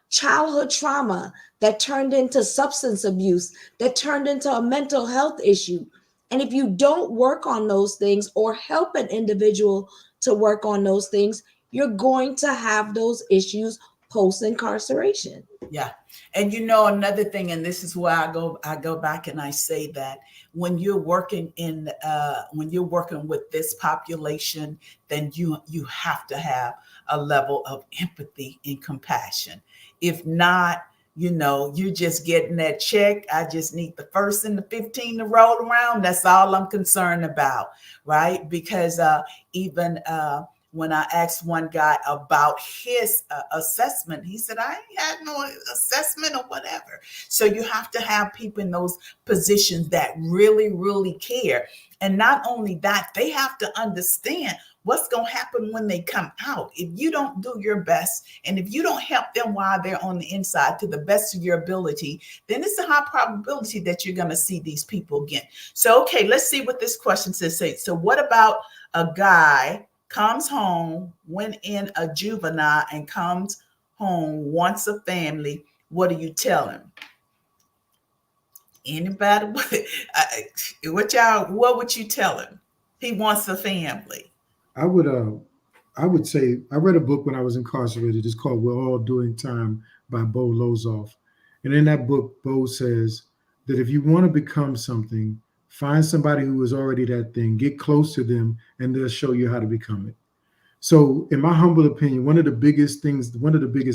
childhood trauma that turned into substance abuse, that turned into a mental health issue. And if you don't work on those things or help an individual to work on those things, you're going to have those issues post-incarceration.
Yeah. And another thing, and this is where I go back and I say that when you're working with this population, then you have to have a level of empathy and compassion. If not, you're just getting that check. I just need the first and the 15 to roll around. That's all I'm concerned about, right? Because even when I asked one guy about his assessment, he said, I ain't had no assessment or whatever. So you have to have people in those positions that really, really care. And not only that, they have to understand what's going to happen when they come out. If you don't do your best, and if you don't help them while they're on the inside to the best of your ability, then it's a high probability that you're going to see these people again. So, okay, let's see what this question says. So what about a guy comes home, went in a juvenile, and comes home, wants a family? What do you tell him? Anybody? What would you tell him? He wants a family.
I would say, I read a book when I was incarcerated. It's called We're All Doing Time by Bo Lozoff. And in that book, Bo says that if you want to become something, find somebody who is already that thing, get close to them, and they'll show you how to become it. So in my humble opinion, one of the biggest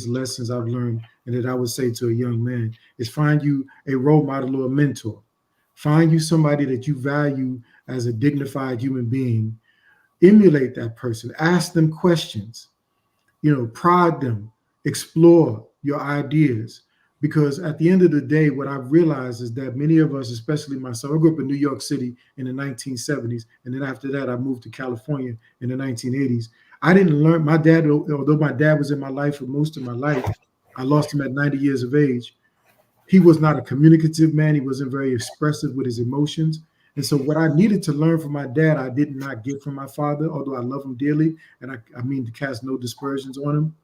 lessons I've learned, and that I would say to a young man, is find you a role model or a mentor. Find you somebody that you value as a dignified human being. Emulate that person. Ask them questions. Prod them. Explore your ideas. Because at the end of the day, what I've realized is that many of us, especially myself, I grew up in New York City in the 1970s. And then after that, I moved to California in the 1980s. I didn't learn. My dad, although my dad was in my life for most of my life, I lost him at 90 years of age. He was not a communicative man. He wasn't very expressive with his emotions. And so what I needed to learn from my dad, I did not get from my father, although I love him dearly. And I mean to cast no dispersions on him.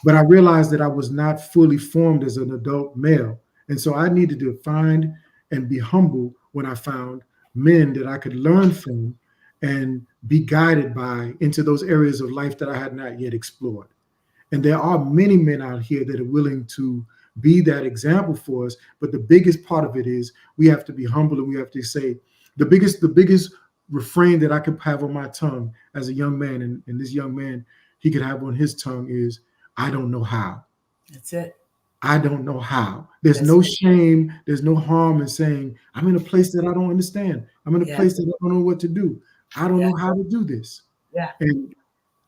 But I realized that I was not fully formed as an adult male. And so I needed to find and be humble when I found men that I could learn from and be guided by into those areas of life that I had not yet explored. And there are many men out here that are willing to be that example for us. But the biggest part of it is we have to be humble, and we have to say the biggest refrain that I could have on my tongue as a young man, and this young man, he could have on his tongue is, I don't know how.
That's it.
I don't know how. There's
That's
no
it.
shame. There's no harm in saying, I'm in a place that I don't understand. I'm in a
Yeah.
place that I don't know what to do. I don't
Yeah.
know how to do this.
Yeah.
And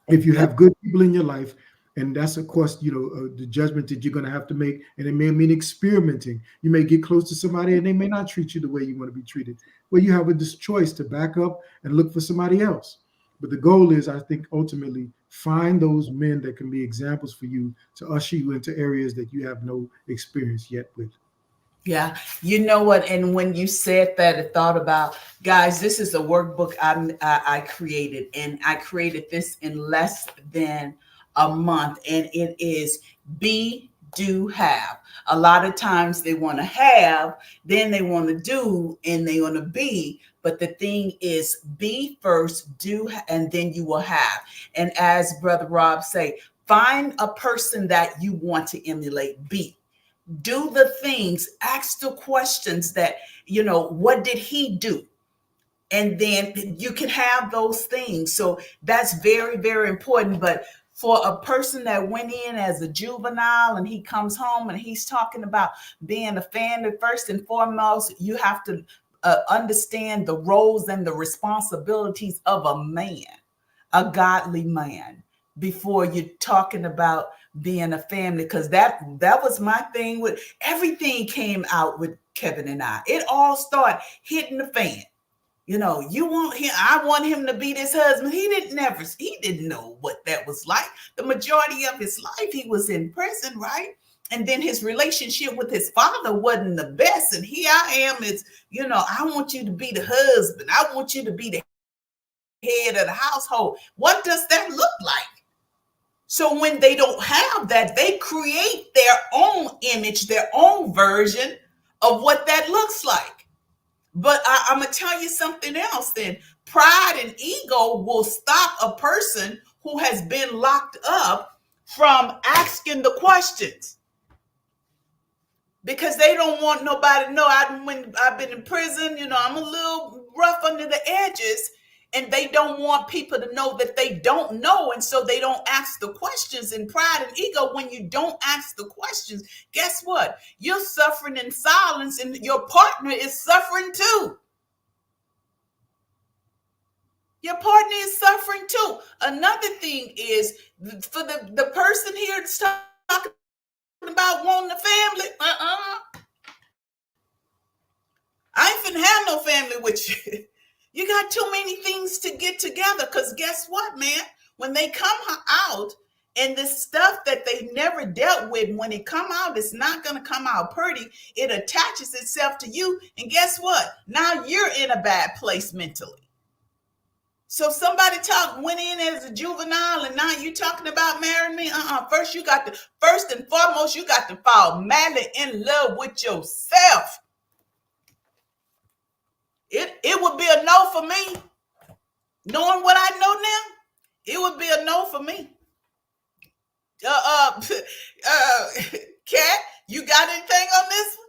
if you have good people in your life, and that's of course, the judgment that you're going to have to make, and it may mean experimenting. You may get close to somebody and they may not treat you the way you want to be treated. Well, you have this choice to back up and look for somebody else. But the goal is, I think, ultimately find those men that can be examples for you to usher you into areas that you have no experience yet with.
Yeah, you know what? And when you said that, I thought about, guys, this is a workbook I created, and I created this in less than a month, and it is be, do, have. A lot of times they want to have, then they want to do, and they want to be. But the thing is, be first, do, and then you will have. And as Brother Rob say, find a person that you want to emulate. Be. Do the things, ask the questions that, what did he do? And then you can have those things. So that's very, very important. But for a person that went in as a juvenile and he comes home and he's talking about being a family, first and foremost, you have to understand the roles and the responsibilities of a man, a godly man, before you're talking about being a family. Because that was my thing with everything came out with Kevin and I. It all started hitting the fan. You want him, I want him to be this husband. He didn't know what that was like. The majority of his life, he was in prison, right? And then his relationship with his father wasn't the best. And here I am, I want you to be the husband. I want you to be the head of the household. What does that look like? So when they don't have that, they create their own image, their own version of what that looks like. But I'm going to tell you something else then. Pride and ego will stop a person who has been locked up from asking the questions. Because they don't want nobody to know. When I've been in prison, I'm a little rough under the edges. And they don't want people to know that they don't know. And so they don't ask the questions. And pride and ego, when you don't ask the questions, guess what? You're suffering in silence and your partner is suffering too. Your partner is suffering too. Another thing is for the person here that's talking about wanting a family. I ain't finna have no family with you. You got too many things to get together, because guess what, man? When they come out and the stuff that they never dealt with, when it come out, it's not going to come out pretty. It attaches itself to you. And guess what? Now you're in a bad place mentally. So somebody went in as a juvenile and now you talking about marrying me? First and foremost, you got to fall madly in love with yourself. It would be a no for me. Knowing what I know now, it would be a no for me. Kat, you got anything on this one?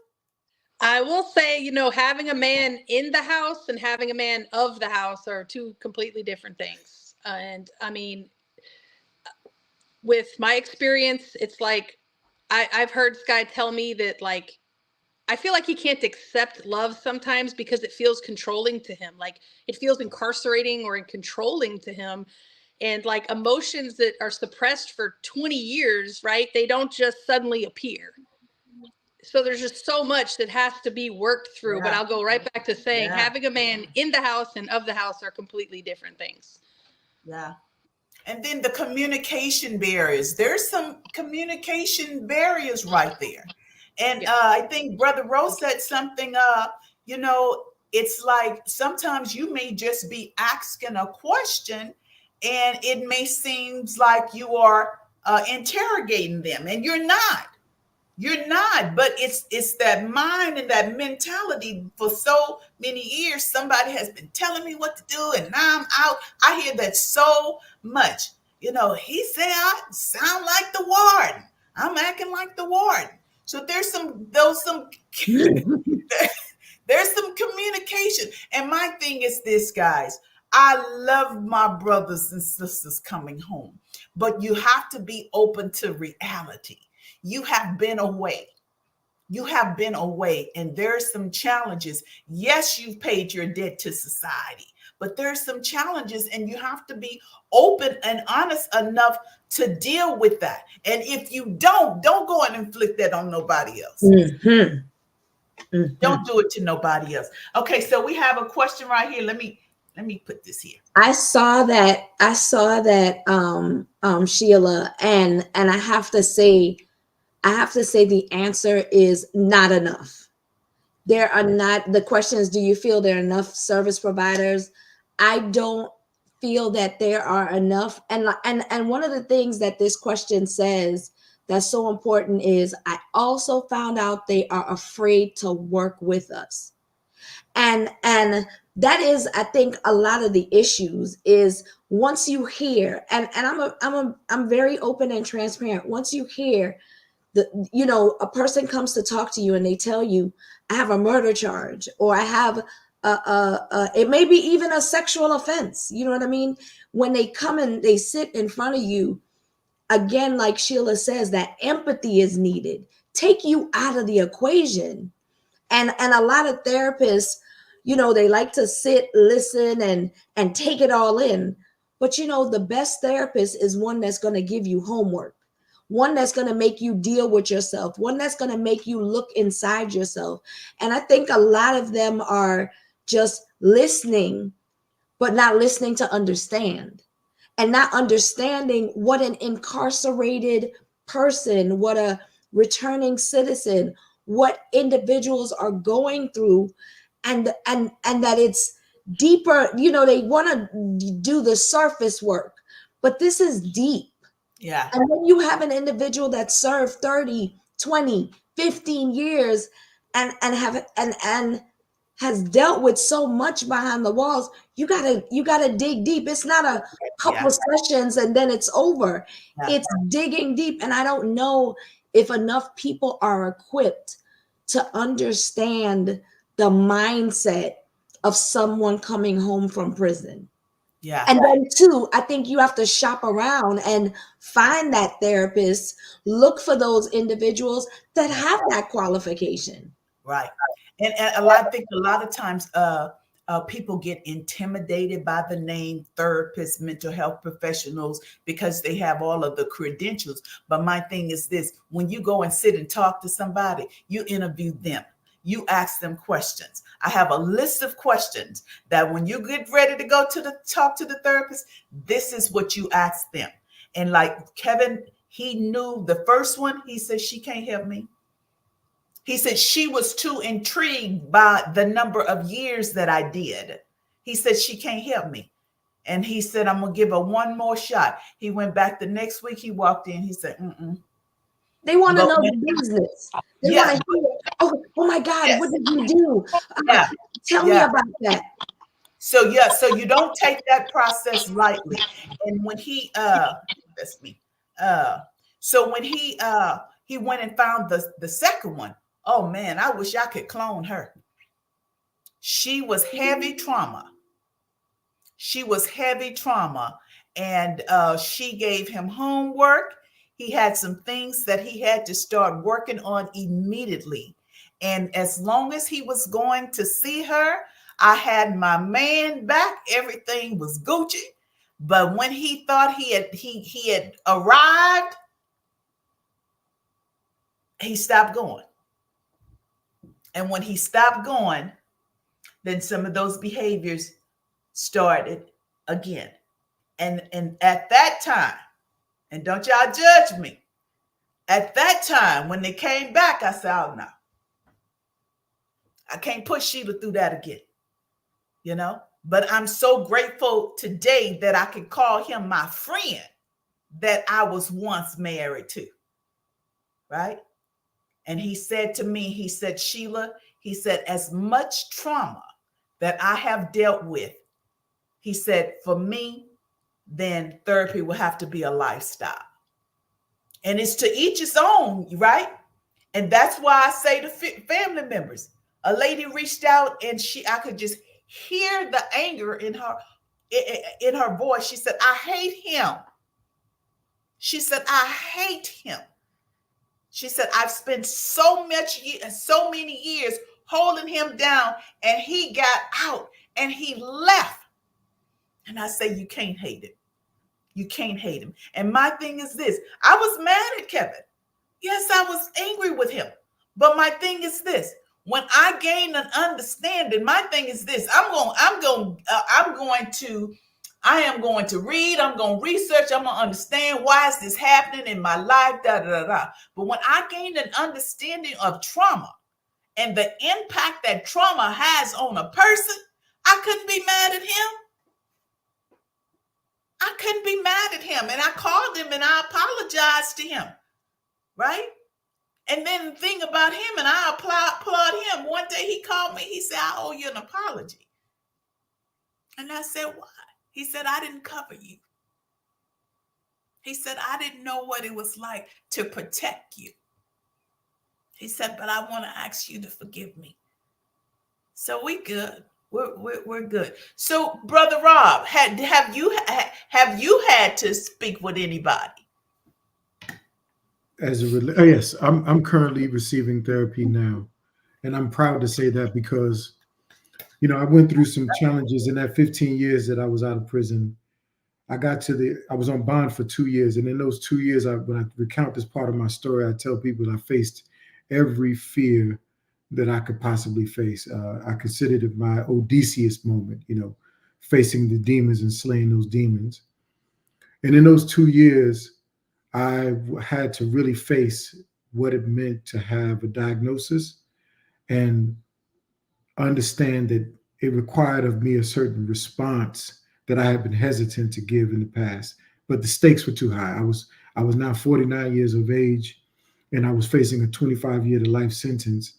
I will say, having a man in the house and having a man of the house are two completely different things. And I mean, with my experience, it's like I've heard Sky tell me that, like, I feel like he can't accept love sometimes because it feels controlling to him. Like it feels incarcerating or controlling to him. And like emotions that are suppressed for 20 years, right? They don't just suddenly appear. So there's just so much that has to be worked through. Yeah. But I'll go right back to saying having a man in the house and of the house are completely different things.
Yeah. And then the communication barriers. There's some communication barriers right there. And I think Brother Rose said something, it's like sometimes you may just be asking a question and it may seem like you are interrogating them, and you're not. You're not, but it's that mind and that mentality. For so many years, somebody has been telling me what to do, and now I'm out. I hear that so much. He said I sound like the warden. I'm acting like the warden. So there's some there's some communication. And my thing is this, guys. I love my brothers and sisters coming home, but you have to be open to reality. You have been away. You have been away, and there's some challenges. Yes, you've paid your debt to society, but there's some challenges, and you have to be open and honest enough to deal with that. And if you don't go and inflict that on nobody else.
Mm-hmm. Mm-hmm.
Don't do it to nobody else. Okay, so we have a question right here. Let me put this here.
I saw that Sheila, and I have to say the answer is not enough. There are not, the question is, do you feel there are enough service providers? I don't feel that there are enough. And one of the things that this question says that's so important is, I also found out they are afraid to work with us. And that is, I think, a lot of the issues is, once you hear, and I'm very open and transparent. Once you hear a person comes to talk to you and they tell you, I have a murder charge, or I have it may be even a sexual offense. You know what I mean? When they come and they sit in front of you, again, like Sheila says, that empathy is needed. Take you out of the equation. And a lot of therapists, they like to sit, listen, and take it all in. But the best therapist is one that's going to give you homework, one that's going to make you deal with yourself, one that's going to make you look inside yourself. And I think a lot of them are just listening, but not listening to understand, and not understanding what an incarcerated person, what a returning citizen, what individuals are going through, and that it's deeper. They want to do the surface work, but this is deep.
Yeah.
And when you have an individual that served 30, 20, 15 years and has dealt with so much behind the walls, you gotta dig deep. It's not a couple of sessions and then it's over. It's digging deep. And I don't know if enough people are equipped to understand the mindset of someone coming home from prison.
Yeah.
And then too, I think you have to shop around and find that therapist, look for those individuals that have that qualification.
Right. And I think a lot of times people get intimidated by the name therapists, mental health professionals, because they have all of the credentials. But my thing is this: when you go and sit and talk to somebody, you interview them. You ask them questions. I have a list of questions that when you get ready to go to talk to the therapist, this is what you ask them. And like Kevin, he knew the first one. He said, she can't help me. He said she was too intrigued by the number of years that I did. He said, she can't help me. And he said, I'm going to give her one more shot. He went back the next week. He walked in. He said,
They want to know the business. They want to hear, oh my God, what did you do? Tell me about that.
So you don't take that process lightly. And when that's me. So when he went and found the second one, oh man, I wish I could clone her. She was heavy trauma. And she gave him homework. He had some things that he had to start working on immediately. And as long as he was going to see her, I had my man back. Everything was Gucci. But when he thought he had arrived, he stopped going. And when he stopped going, then some of those behaviors started again. And at that time, and don't y'all judge me, at that time, when they came back, I said, oh no, I can't push Sheila through that again, But I'm so grateful today that I can call him my friend that I was once married to, right? And he said to me, he said, Sheila, he said, as much trauma that I have dealt with, he said, for me, then therapy will have to be a lifestyle. And it's to each his own, right? And that's why I say to family members, a lady reached out and I could just hear the anger in her voice. She said, I hate him. She said, I hate him. She said, I've spent so many years holding him down, and he got out and he left. And I say, you can't hate him. You can't hate him. And my thing is this, I was mad at Kevin. Yes, I was angry with him. But my thing is this, when I gain an understanding, my thing is this, I am going to read, I'm going to research, I'm going to understand why is this happening in my life, But when I gained an understanding of trauma and the impact that trauma has on a person, I couldn't be mad at him. I couldn't be mad at him. And I called him and I apologized to him, right? And then the thing about him, and I applaud him. One day he called me, he said, I owe you an apology. And I said, why? He said, I didn't cover you. He said, I didn't know what it was like to protect you. He said, but I want to ask you to forgive me. So we good. We're good. So, Brother Rob, have you had to speak with anybody?
Yes, I'm currently receiving therapy now, and I'm proud to say that because, I went through some challenges in that 15 years that I was out of prison. I was on bond for 2 years, and in those 2 years, when I recount this part of my story, I tell people I faced every fear that I could possibly face. I considered it my Odysseus moment, facing the demons and slaying those demons. And in those 2 years, I had to really face what it meant to have a diagnosis and understand that it required of me a certain response that I had been hesitant to give in the past. But the stakes were too high. I was now 49 years of age, and I was facing a 25-year to life sentence.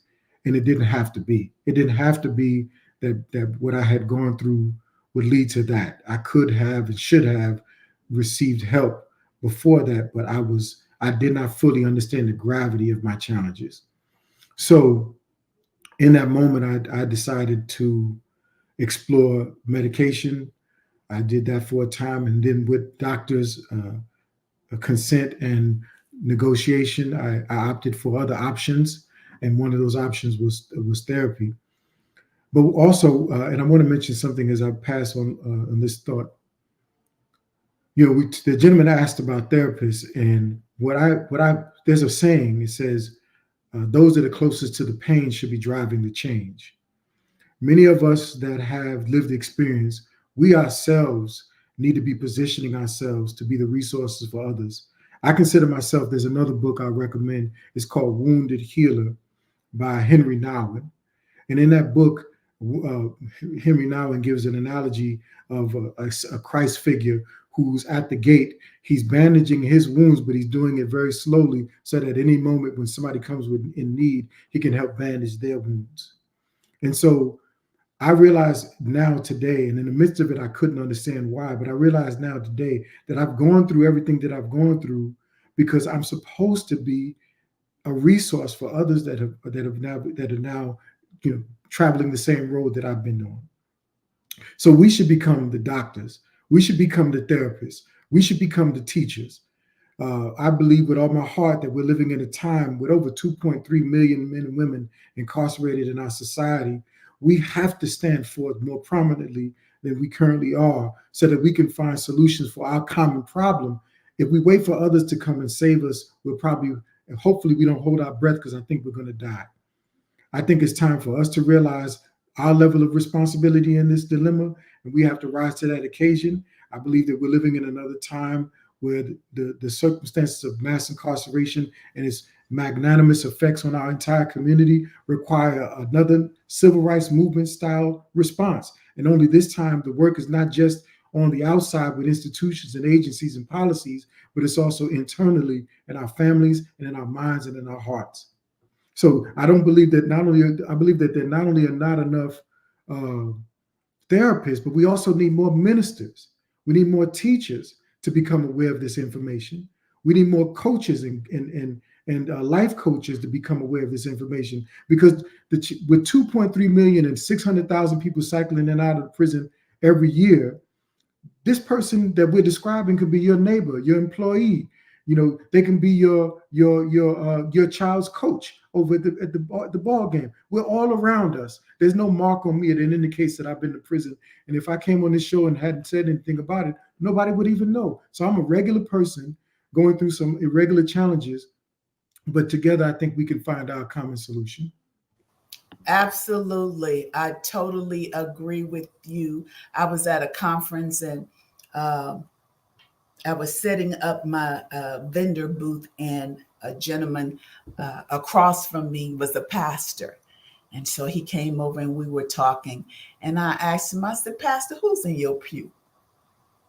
And it didn't have to be. It didn't have to be that what I had gone through would lead to that. I could have and should have received help before that, but I did not fully understand the gravity of my challenges. So in that moment, I decided to explore medication. I did that for a time, and then with doctors' consent and negotiation, I opted for other options. And one of those options was therapy. But also, and I want to mention something as I pass on this thought. The gentleman asked about therapists, and there's a saying. It says, "Those that are closest to the pain should be driving the change." Many of us that have lived experience, we ourselves need to be positioning ourselves to be the resources for others. I consider myself. There's another book I recommend. It's called Wounded Healer by Henry Nouwen. And in that book, Henry Nouwen gives an analogy of a Christ figure who's at the gate. He's bandaging his wounds, but he's doing it very slowly so that at any moment when somebody comes in need, he can help bandage their wounds. And so I realize now today, and in the midst of it, I couldn't understand why, but I realize now today that I've gone through everything that I've gone through because I'm supposed to be a resource for others that are now traveling the same road that I've been on. So we should become the doctors. We should become the therapists. We should become the teachers. I believe with all my heart that we're living in a time with over 2.3 million men and women incarcerated in our society. We have to stand forth more prominently than we currently are so that we can find solutions for our common problem. If we wait for others to come and save us, and hopefully we don't hold our breath because I think we're going to die. I think it's time for us to realize our level of responsibility in this dilemma, and we have to rise to that occasion. I believe that we're living in another time where the circumstances of mass incarceration and its magnanimous effects on our entire community require another civil rights movement style response. And only this time, the work is not just on the outside with institutions and agencies and policies, but it's also internally in our families and in our minds and in our hearts. So I believe that there not only are not enough therapists, but we also need more ministers. We need more teachers to become aware of this information. We need more coaches and and life coaches to become aware of this information, because with 2.3 million and 600,000 people cycling in and out of prison every year, this person that we're describing could be your neighbor, your employee. They can be your child's coach over at the ball game. We're all around us. There's no mark on me that indicates that I've been to prison. And if I came on this show and hadn't said anything about it, nobody would even know. So I'm a regular person going through some irregular challenges, but together I think we can find our common solution.
Absolutely. I totally agree with you. I was at a conference and I was setting up my vendor booth, and a gentleman across from me was a pastor. And so he came over and we were talking. And I asked him, I said, Pastor, who's in your pew?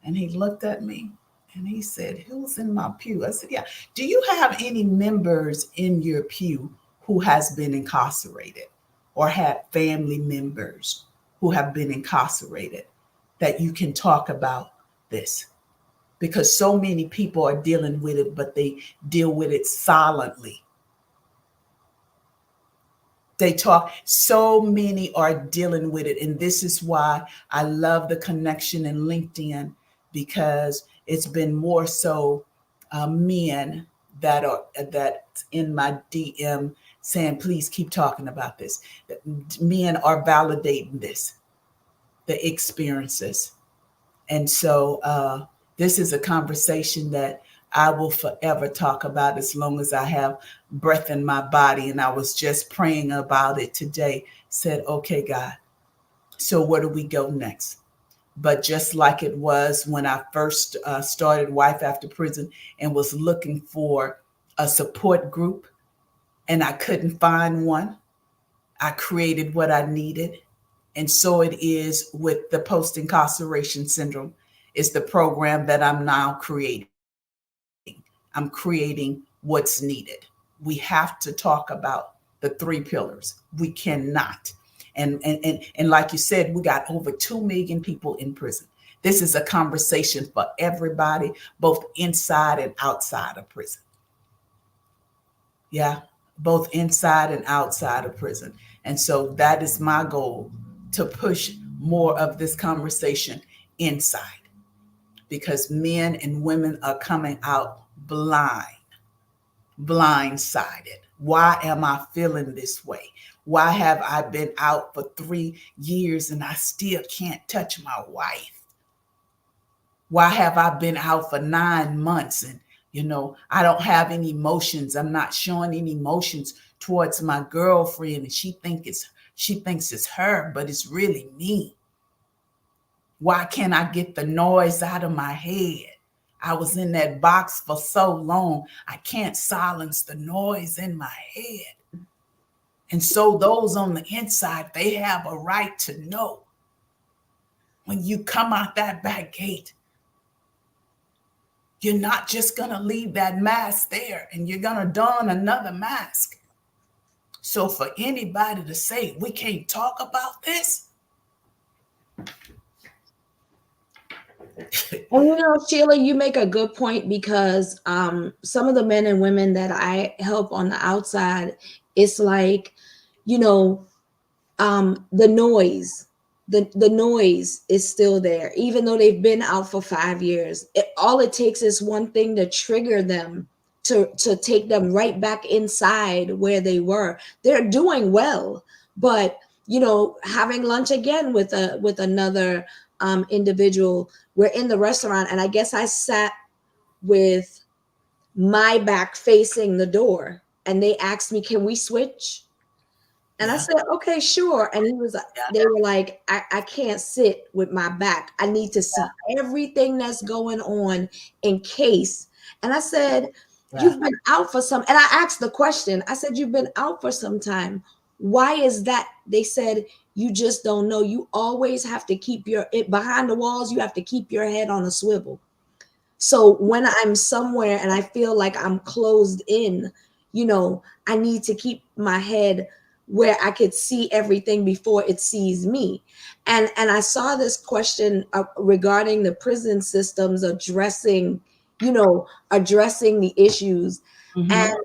And he looked at me and he said, who's in my pew? I said, yeah. Do you have any members in your pew who has been incarcerated or have family members who have been incarcerated that you can talk about this? Because so many people are dealing with it, but they deal with it silently. So many are dealing with it. And this is why I love the connection in LinkedIn, because it's been more so men that's in my DM saying, please keep talking about this. Men are validating this, the experiences. And so this is a conversation that I will forever talk about as long as I have breath in my body. And I was just praying about it today, said, okay, God, so where do we go next? But just like it was when I first started Wife After Prison and was looking for a support group and I couldn't find one, I created what I needed. And so it is with the post-incarceration syndrome. It's the program that I'm now creating. I'm creating what's needed. We have to talk about the 3 pillars. We cannot. And like you said, we got over 2 million people in prison. This is a conversation for everybody, both inside and outside of prison. Yeah, both inside and outside of prison. And so that is my goal, to push more of this conversation inside, because men and women are coming out blindsided. Why am I feeling this way? Why have I been out for 3 years and I still can't touch my wife? Why have I been out for 9 months and, I don't have any emotions. I'm not showing any emotions towards my girlfriend, and she thinks it's her, but it's really me. Why can't I get the noise out of my head? I was in that box for so long, I can't silence the noise in my head. And so those on the inside, they have a right to know when you come out that back gate, you're not just going to leave that mask there and you're going to don another mask. So for anybody to say, we can't talk about this.
And Sheila, you make a good point, because some of the men and women that I help on the outside, it's like, the noise. The noise is still there, even though they've been out for 5 years. All it takes is one thing to trigger them, to take them right back inside where they were. They're doing well, but having lunch again with another individual. We're in the restaurant, and I guess I sat with my back facing the door, and they asked me, "Can we switch?" And I said, okay, sure. And they were like, I can't sit with my back. I need to see everything that's going on in case. And I said, you've been out for some, and I asked the question, I said, you've been out for some time. Why is that? They said, you just don't know. You always have to keep behind the walls. You have to keep your head on a swivel. So when I'm somewhere and I feel like I'm closed in, I need to keep my head where I could see everything before it sees me. And I saw this question regarding the prison systems addressing the issues. Mm-hmm. And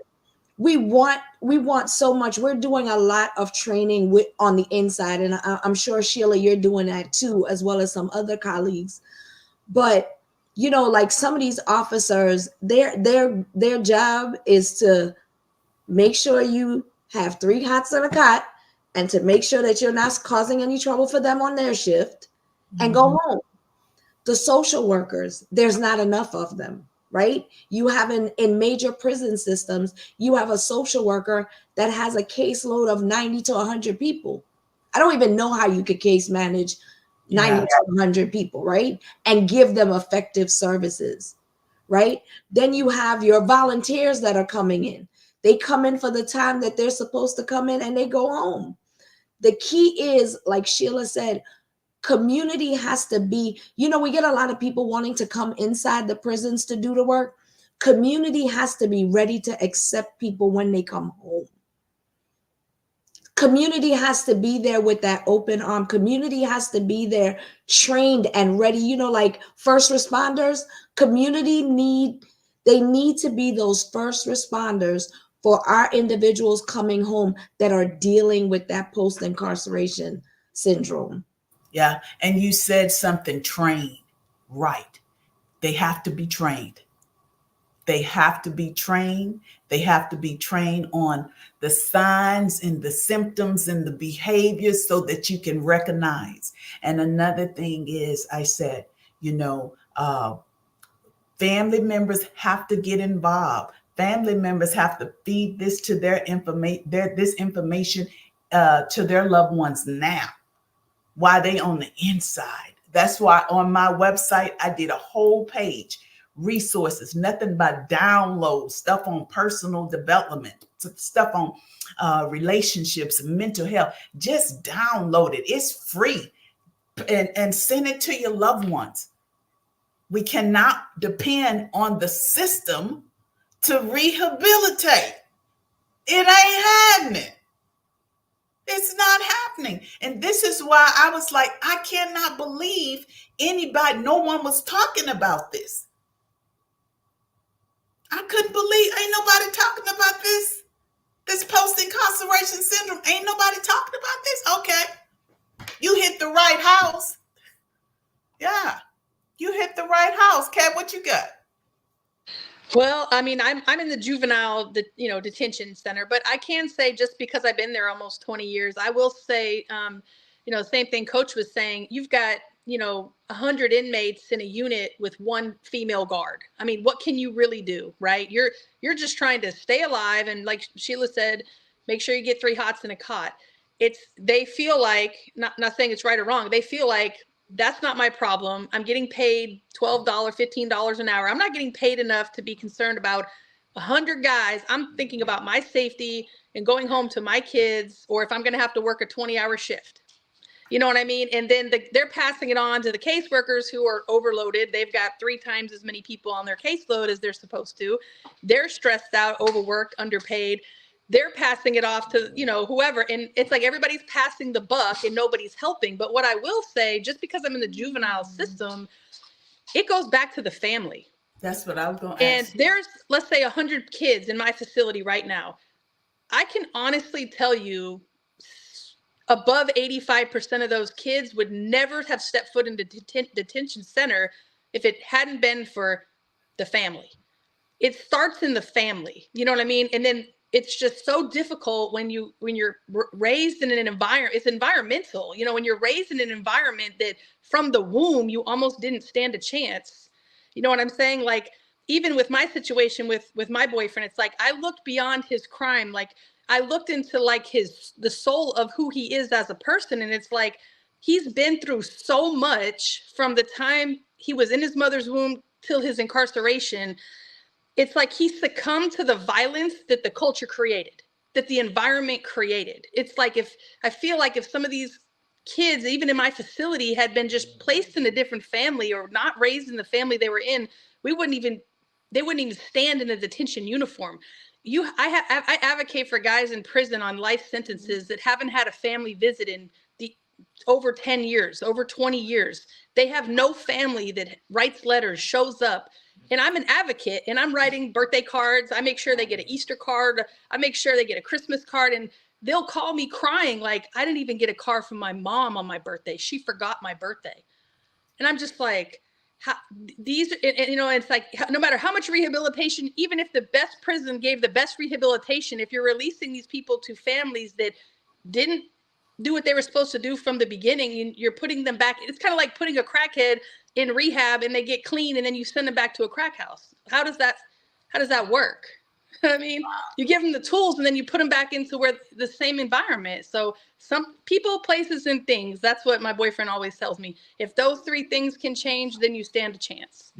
we want so much. We're doing a lot of training on the inside, and I'm sure, Sheila, you're doing that too, as well as some other colleagues. But like some of these officers, their job is to make sure you have 3 hots and a cot, and to make sure that you're not causing any trouble for them on their shift, and go home. The social workers, there's not enough of them, right? You have in major prison systems, you have a social worker that has a caseload of 90 to 100 people. I don't even know how you could case manage 90 to 100 people, right? And give them effective services, right? Then you have your volunteers that are coming in. They come in for the time that they're supposed to come in, and they go home. The key is, like Sheila said, community has to be, we get a lot of people wanting to come inside the prisons to do the work. Community has to be ready to accept people when they come home. Community has to be there with that open arm. Community has to be there trained and ready. Like first responders, they need to be those first responders for our individuals coming home that are dealing with that post-incarceration syndrome.
Yeah. And you said something, trained, right? They have to be trained. They have to be trained. They have to be trained on the signs and the symptoms and the behaviors so that you can recognize. And another thing is, I said, family members have to get involved. Family members have to feed this to their information to their loved ones now, while they on the inside. That's why on my website, I did a whole page, resources, nothing but download stuff on personal development, stuff on relationships, mental health. Just download it. It's free, and send it to your loved ones. We cannot depend on the system to rehabilitate. It ain't happening. It's not happening. And this is why I was like, I cannot believe no one was talking about this. I couldn't believe, ain't nobody talking about this post-incarceration syndrome. Ain't nobody talking about this. Okay. You hit the right house. Yeah. You hit the right house. Kat, what you got?
Well, I mean, I'm in the juvenile, detention center, but I can say, just because I've been there almost 20 years, I will say, same thing Coach was saying. You've got 100 inmates in a unit with 1 female guard. I mean, what can you really do, right? You're just trying to stay alive, and like Sheila said, make sure you get 3 hots and a cot. They feel like, not saying it's right or wrong, they feel like, that's not my problem. I'm getting paid $12, $15 an hour. I'm not getting paid enough to be concerned about 100 guys. I'm thinking about my safety and going home to my kids, or if I'm going to have to work a 20-hour shift. You know what I mean? And then they're passing it on to the caseworkers who are overloaded. They've got 3 times as many people on their caseload as they're supposed to. They're stressed out, overworked, underpaid. They're passing it off to, whoever. And it's like everybody's passing the buck and nobody's helping. But what I will say, just because I'm in the juvenile system, it goes back to the family.
That's what I was going to ask.
And there's, let's say, 100 kids in my facility right now. I can honestly tell you, above 85% of those kids would never have stepped foot in the detention center if it hadn't been for the family. It starts in the family. You know what I mean? And then it's just so difficult when you're raised in an environment. It's environmental. When you're raised in an environment that from the womb you almost didn't stand a chance. You know what I'm saying? Like, even with my situation with my boyfriend, it's like I looked beyond his crime. Like, I looked into like the soul of who he is as a person, and it's like he's been through so much from the time he was in his mother's womb till his incarceration. It's like he succumbed to the violence that the culture created, that the environment created. It's like I feel like if some of these kids, even in my facility, had been just placed in a different family or not raised in the family they were in, they wouldn't even stand in a detention uniform. I advocate for guys in prison on life sentences that haven't had a family visit in over 10 years, over 20 years. They have no family that writes letters, shows up. And I'm an advocate, and I'm writing birthday cards. I make sure they get an Easter card. I make sure they get a Christmas card. And they'll call me crying, like, I didn't even get a card from my mom on my birthday. She forgot my birthday. And I'm just like, it's like, no matter how much rehabilitation, even if the best prison gave the best rehabilitation, if you're releasing these people to families that didn't do what they were supposed to do from the beginning, you're putting them back. It's kind of like putting a crackhead in rehab and they get clean and then you send them back to a crack house. How does that work? I mean, you give them the tools and then you put them back into the same environment. So some people, places, and things, that's what my boyfriend always tells me. If those 3 things can change, then you stand a chance.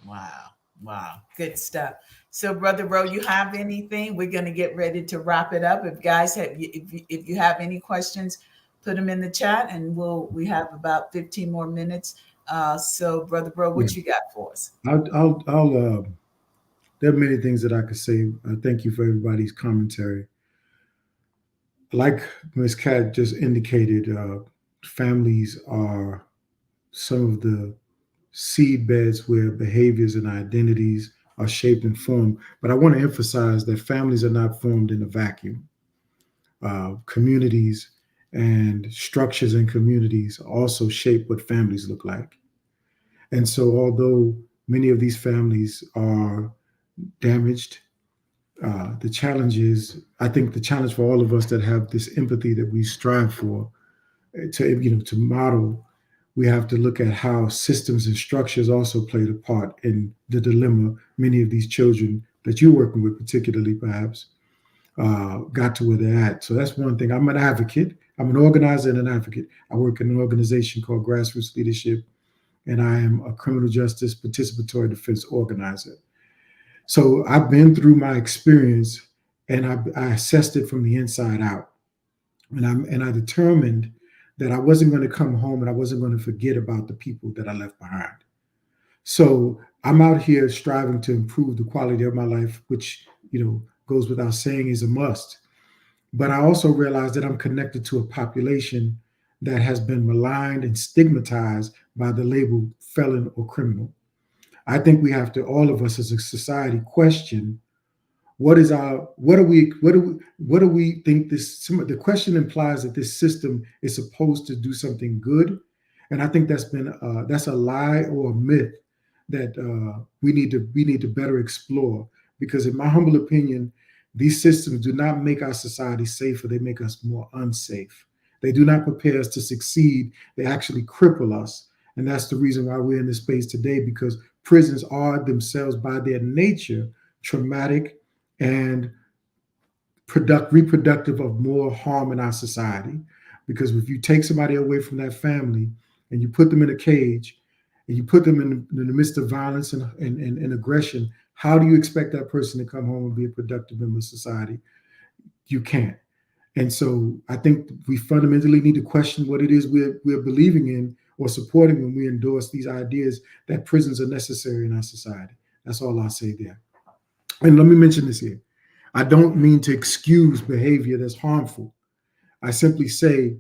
Wow. Good stuff. So Brother Rowe, you have anything? We're going to get ready to wrap it up. If you have any questions, put them in the chat and we have about 15 more minutes. So Brother Rowe, what you got for us?
There are many things that I could say. Thank you for everybody's commentary. Like Ms. Kat just indicated, families are some of the seed beds where behaviors and identities are shaped and formed. But I want to emphasize that families are not formed in a vacuum. Communities and structures in communities also shape what families look like. And so although many of these families are damaged, the challenge is, I think the challenge for all of us that have this empathy that we strive for to model, we have to look at how systems and structures also played a part in the dilemma many of these children that you're working with, particularly perhaps, got to where they're at. So that's one thing. I'm an advocate. I'm an organizer and an advocate. I work in an organization called Grassroots Leadership, and I am a criminal justice participatory defense organizer. So I've been through my experience and I assessed it from the inside out. And I determined that I wasn't going to come home and I wasn't going to forget about the people that I left behind. So I'm out here striving to improve the quality of my life, which, goes without saying is a must. But I also realized that I'm connected to a population that has been maligned and stigmatized by the label felon or criminal. I think we have to, all of us as a society, question what do we think the question implies that this system is supposed to do something good. And I think that's a lie or a myth that we need to better explore, because in my humble opinion, these systems do not make our society safer. They make us more unsafe. They do not prepare us to succeed. They actually cripple us. And that's the reason why we're in this space today, because prisons are themselves by their nature traumatic and reproductive of more harm in our society. Because if you take somebody away from that family and you put them in a cage and you put them in the midst of violence and aggression, how do you expect that person to come home and be a productive member of society? You can't. And so I think we fundamentally need to question what it is we're believing in or supporting when we endorse these ideas that prisons are necessary in our society. That's all I'll say there. And let me mention this here. I don't mean to excuse behavior that's harmful. I simply say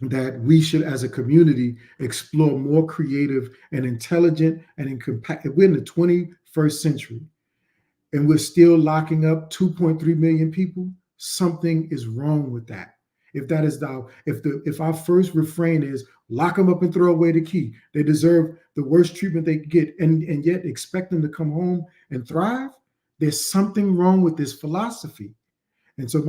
that we should, as a community, explore more creative and intelligent and we're in the 21st century and we're still locking up 2.3 million people. Something is wrong with that. If our first refrain is lock them up and throw away the key, they deserve the worst treatment they get, and yet expect them to come home and thrive, there's something wrong with this philosophy. And so in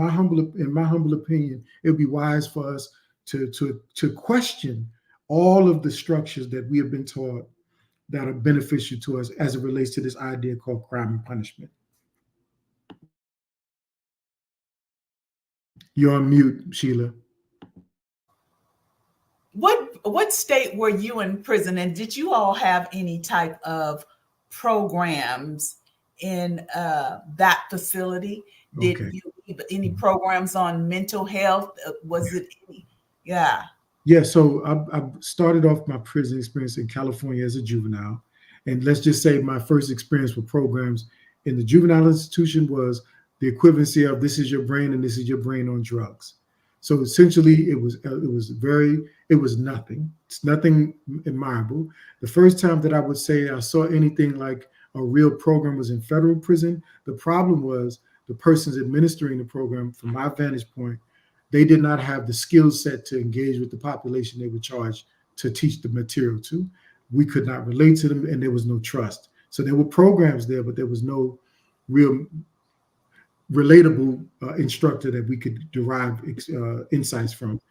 my humble opinion, it would be wise for us to question all of the structures that we have been taught that are beneficial to us as it relates to this idea called crime and punishment. You're on mute, Sheila.
What state were you in prison, and did you all have any type of programs in that facility? Did you any programs on mental health? Was it any? Yeah.
Yeah. So I started off my prison experience in California as a juvenile, and let's just say my first experience with programs in the juvenile institution was the equivalency of this is your brain and this is your brain on drugs. So essentially, it was nothing. It's nothing admirable. The first time that I would say I saw anything like a real program was in federal prison. The problem was the persons administering the program, from my vantage point, they did not have the skill set to engage with the population they were charged to teach the material to. We could not relate to them, and there was no trust. So there were programs there, but there was no real relatable instructor that we could derive insights from.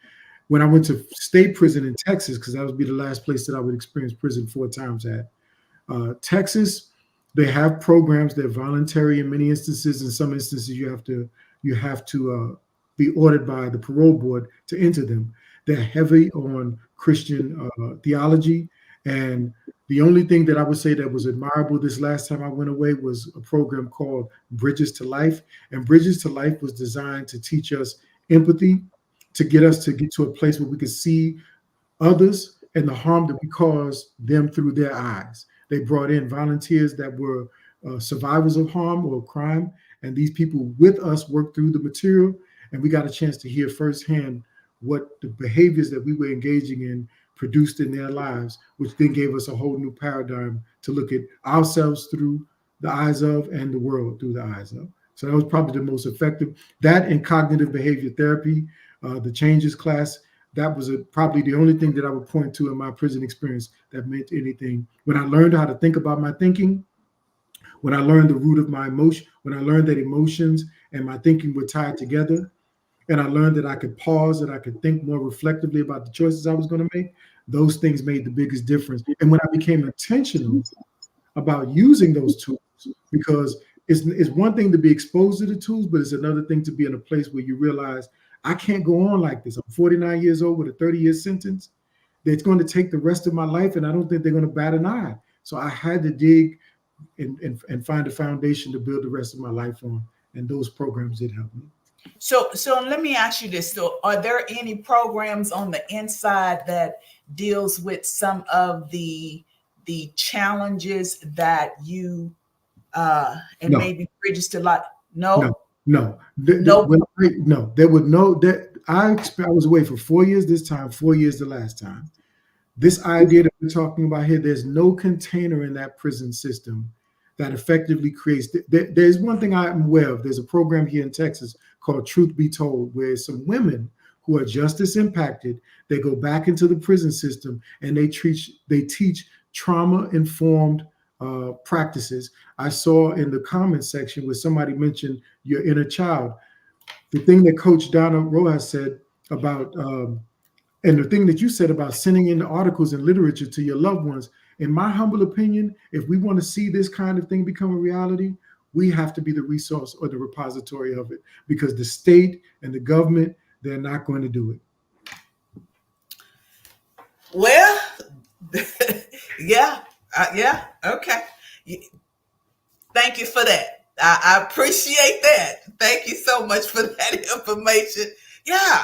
When I went to state prison in Texas, because that would be the last place that I would experience prison 4 times at, Texas, they have programs. They're voluntary in many instances. In some instances, you have to be ordered by the parole board to enter them. They're heavy on Christian theology, and the only thing that I would say that was admirable this last time I went away was a program called Bridges to Life. And Bridges to Life was designed to teach us empathy, to get us to get to a place where we could see others and the harm that we cause them through their eyes. They brought in volunteers that were survivors of harm or crime, and these people with us worked through the material, and we got a chance to hear firsthand what the behaviors that we were engaging in produced in their lives, which then gave us a whole new paradigm to look at ourselves through the eyes of and the world through the eyes of. So that was probably the most effective. That and cognitive behavior therapy, the changes class, that was probably the only thing that I would point to in my prison experience that meant anything. When I learned how to think about my thinking, when I learned the root of my emotion, when I learned that emotions and my thinking were tied together, and I learned that I could pause, that I could think more reflectively about the choices I was going to make, those things made the biggest difference. And when I became intentional about using those tools, because it's one thing to be exposed to the tools, but it's another thing to be in a place where you realize, I can't go on like this. I'm 49 years old with a 30-year sentence. It's going to take the rest of my life, and I don't think they're going to bat an eye. So I had to dig and find a foundation to build the rest of my life on. And those programs did help me.
So let me ask you this. So are there any programs on the inside that deals with some of the challenges that you and
No.
maybe bridges to life? No.
No.
No.
There would no that I was away for 4 years this time, 4 years the last time. This idea that we're talking about here, there's no container in that prison system that effectively creates. There's one thing I'm aware of. There's a program here in Texas called Truth Be Told, where some women who are justice impacted, they go back into the prison system and they teach trauma-informed practices. I saw in the comments section where somebody mentioned your inner child. The thing that Coach Donna Rojas said about, and the thing that you said about sending in the articles and literature to your loved ones, in my humble opinion, if we want to see this kind of thing become a reality, we have to be the resource or the repository of it, because the state and the government, they're not going to do it.
Well, yeah, okay. Thank you for that. I appreciate that. Thank you so much for that information. Yeah,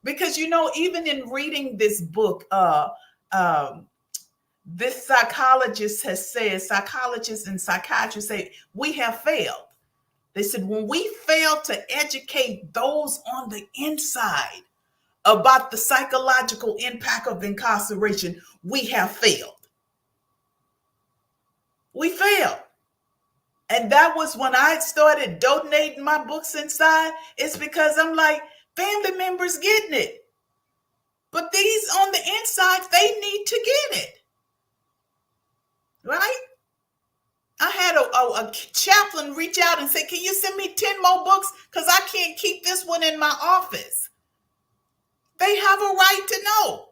because even in reading this book, this psychologist has said, psychologists and psychiatrists say, we have failed. They said, when we fail to educate those on the inside about the psychological impact of incarceration, we have failed. We failed. And that was when I started donating my books inside. It's because I'm like, family members getting it. But these on the inside, they need to get it. Right? I had a chaplain reach out and say, can you send me 10 more books? Because I can't keep this one in my office. They have a right to know.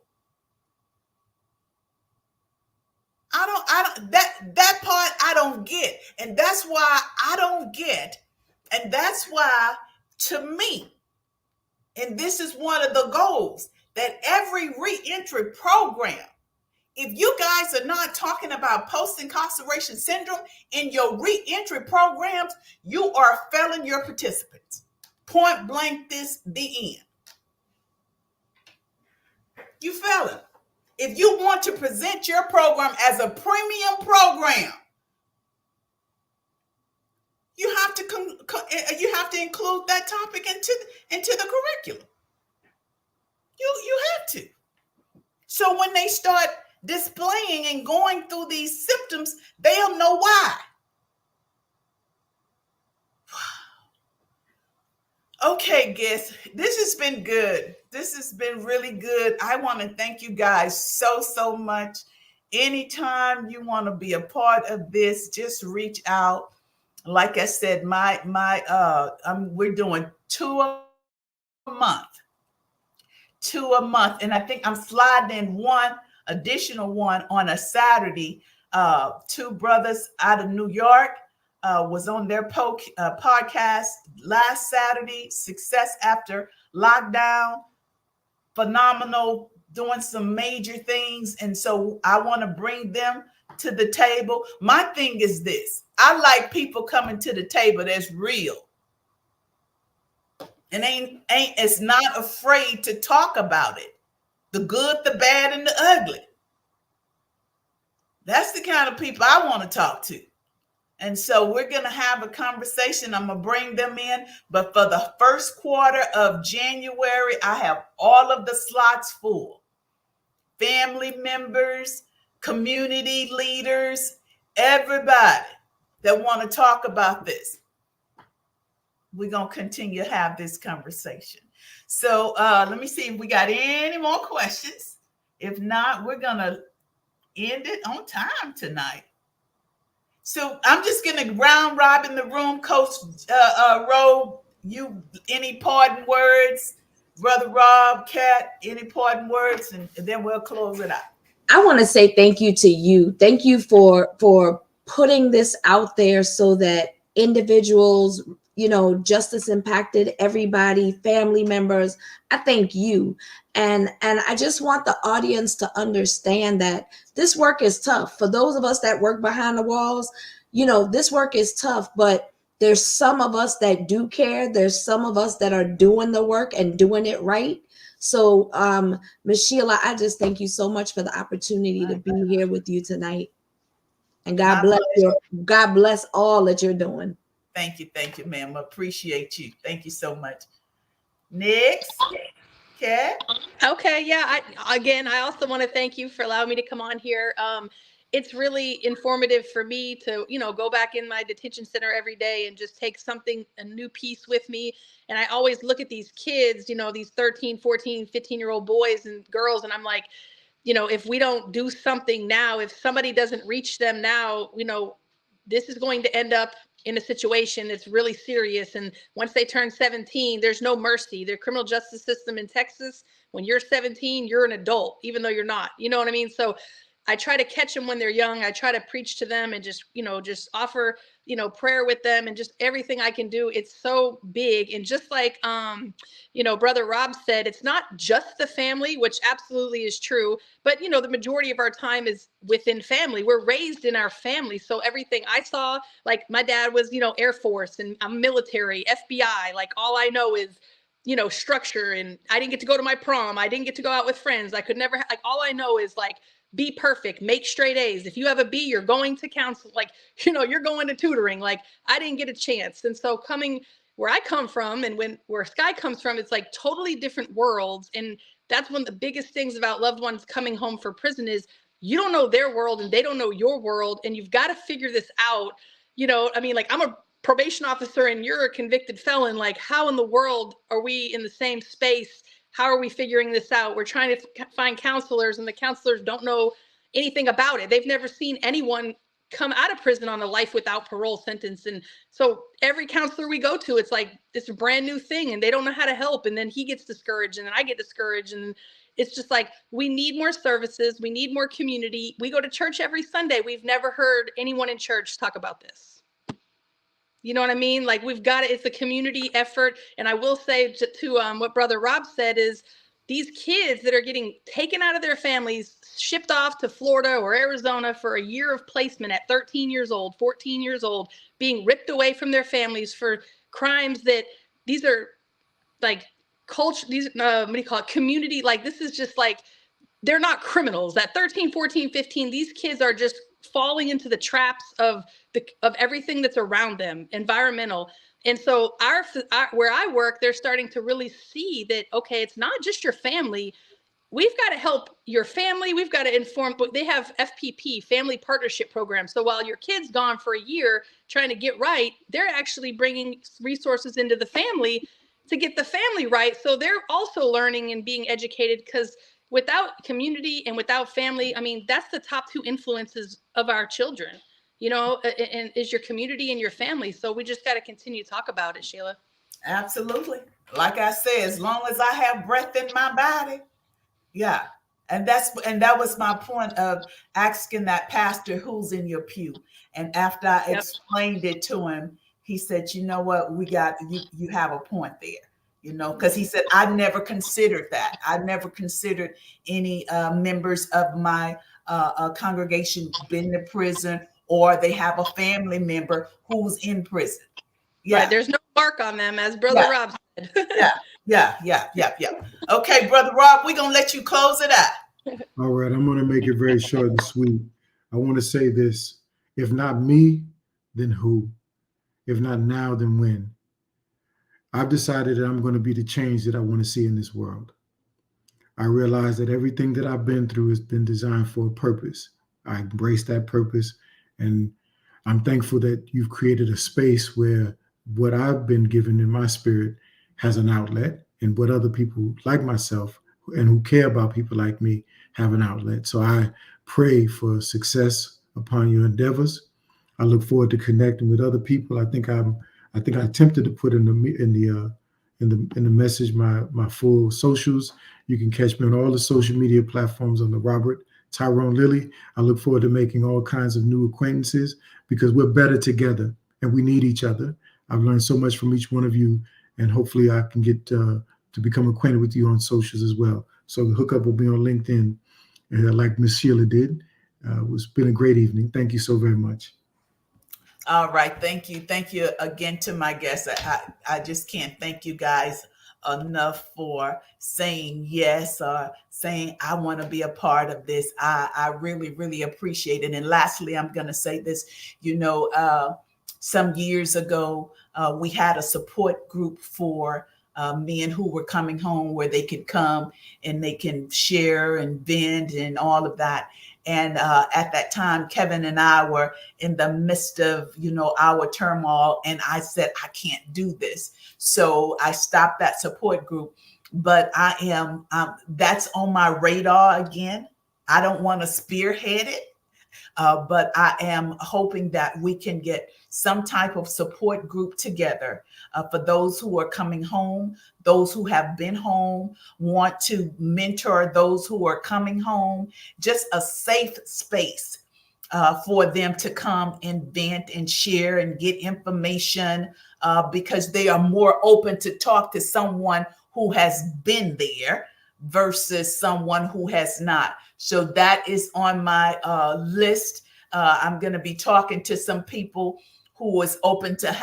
That part I don't get. And that's why I don't get. And that's why, to me, and this is one of the goals, that every reentry program, if you guys are not talking about post-incarceration syndrome in your reentry programs, you are failing your participants. Point blank, the end. You failing. If you want to present your program as a premium program, you have to include that topic into the curriculum. You have to. So when they start displaying and going through these symptoms, they'll know why. Okay, guys, this has been good. This has been really good. I want to thank you guys so much. Anytime you want to be a part of this, just reach out. Like I said, we're doing month, 2 a month, and I think I'm sliding in one additional one on a Saturday. Two brothers out of New York was on their podcast last Saturday. Success after lockdown, phenomenal, doing some major things, and so I want to bring them to the table. My thing is this: I like people coming to the table that's real and ain't it's not afraid to talk about it, the good, the bad, and the ugly. That's the kind of people I want to talk to. And so we're going to have a conversation. I'm going to bring them in. But for the first quarter of January, I have all of the slots full. Family members, community leaders, everybody that want to talk about this. We're going to continue to have this conversation. So let me see if we got any more questions. If not, we're going to end it on time tonight. So I'm just going to round robin the room. Coach Rowe, you any parting words? Brother Rob, Kat, any parting words? And then we'll close it out.
I want to say thank you to you. Thank you for putting this out there so that individuals, justice impacted, everybody, family members. I thank you. And I just want the audience to understand that this work is tough. For those of us that work behind the walls, this work is tough, but there's some of us that do care. There's some of us that are doing the work and doing it right. So, Ms. Sheila, I just thank you so much for the opportunity to be here with you tonight. And God bless all that you're doing.
Thank you, ma'am. Appreciate you. Thank you so much. Next, Kat.
Okay, yeah. I also want to thank you for allowing me to come on here. It's really informative for me to, go back in my detention center every day and just take a new piece with me. And I always look at these kids, these 13, 14, 15-year-old boys and girls, and I'm like, if we don't do something now, if somebody doesn't reach them now, this is going to end up in a situation that's really serious. And once they turn 17, there's no mercy. The criminal justice system in Texas, when you're 17, you're an adult, even though you're not. You know what I mean? So I try to catch them when they're young. I try to preach to them and just offer, prayer with them and just everything I can do. It's so big. And just like, Brother Rob said, it's not just the family, which absolutely is true. But, the majority of our time is within family. We're raised in our family. So everything I saw, like my dad was, Air Force and I'm military, FBI, like all I know is, structure. And I didn't get to go to my prom. I didn't get to go out with friends. I could never, all I know is like, be perfect, make straight A's. If you have a B, you're going to counsel, like, you're going to tutoring. Like I didn't get a chance. And so coming where I come from and where Sky comes from, it's like totally different worlds. And that's one of the biggest things about loved ones coming home for prison is you don't know their world and they don't know your world. And you've got to figure this out. Like I'm a probation officer and you're a convicted felon. Like how in the world are we in the same space? How are we figuring this out? We're trying to find counselors and the counselors don't know anything about it. They've never seen anyone come out of prison on a life without parole sentence. And so every counselor we go to, it's like this brand new thing and they don't know how to help. And then he gets discouraged and then I get discouraged. And it's just like, we need more services. We need more community. We go to church every Sunday. We've never heard anyone in church talk about this. You know what I mean? Like we've got it. It's a community effort. And I will say to what Brother Rob said is these kids that are getting taken out of their families, shipped off to Florida or Arizona for a year of placement at 13 years old, 14 years old, being ripped away from their families for crimes that these are like culture, these, what do you call it? Community. Like this is just like, they're not criminals. At 13, 14, 15, these kids are just falling into the traps of everything that's around them, environmental. And so where I work, they're starting to really see that, okay, it's not just your family. We've got to help your family. We've got to inform, but they have FPP, family partnership program. So while your kid's gone for a year trying to get right, they're actually bringing resources into the family to get the family right. So they're also learning and being educated, because without community and without family, I mean, that's the top two influences of our children, and is your community and your family. So we just got to continue to talk about it, Shayla.
Absolutely. Like I said, as long as I have breath in my body, yeah. And that was my point of asking that pastor who's in your pew. And after I
Yep.
explained it to him, he said, you know what, we got you have a point there, because he said, I never considered that. I never considered any members of my congregation been to prison, or they have a family member who's in prison. Yeah.
Right. There's no mark on them, as Brother Rob said.
Yeah. Okay, Brother Rob, we're going to let you close it out.
All right, I'm going to make it very short and sweet. I want to say this. If not me, then who? If not now, then when? I've decided that I'm going to be the change that I want to see in this world. I realize that everything that I've been through has been designed for a purpose. I embrace that purpose, and I'm thankful that you've created a space where what I've been given in my spirit has an outlet, and what other people like myself and who care about people like me have an outlet. So I pray for success upon your endeavors. I look forward to connecting with other people. I think I attempted to put in the message my full socials. You can catch me on all the social media platforms on the Robert Tyrone Lilly. I look forward to making all kinds of new acquaintances, because we're better together and we need each other. I've learned so much from each one of you, and hopefully I can get to become acquainted with you on socials as well. So the hookup will be on LinkedIn, like Miss Sheila did. It's been a great evening. Thank you so very much.
All right. Thank you. Thank you again to my guests. I just can't thank you guys enough for saying yes, or saying I want to be a part of this. I really, really appreciate it. And lastly, I'm going to say this, some years ago, we had a support group for men who were coming home, where they could come and they can share and vent and all of that. And at that time, Kevin and I were in the midst of, our turmoil. And I said, I can't do this. So I stopped that support group. But that's on my radar again. I don't want to spearhead it. But I am hoping that we can get some type of support group together for those who are coming home, those who have been home, want to mentor those who are coming home, just a safe space for them to come and vent and share and get information, because they are more open to talk to someone who has been there versus someone who has not. So that is on my list. I'm going to be talking to some people who is open to,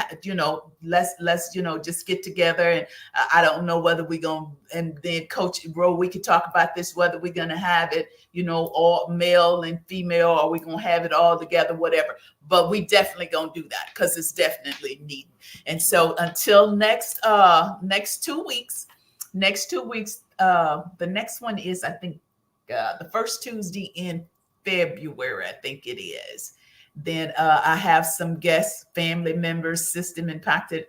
let's just get together. And I don't know whether we're going to, and then Coach Rowe, we could talk about this, whether we're going to have it, all male and female, or we're going to have it all together, whatever. But we definitely going to do that, because it's definitely needed. And so until next 2 weeks, the next one is, I think, the first Tuesday in February, I think it is. Then I have some guests, family members, system impacted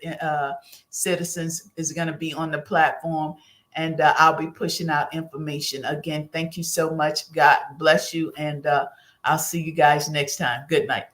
citizens is going to be on the platform, and I'll be pushing out information. Again, thank you so much. God bless you, and I'll see you guys next time. Good night.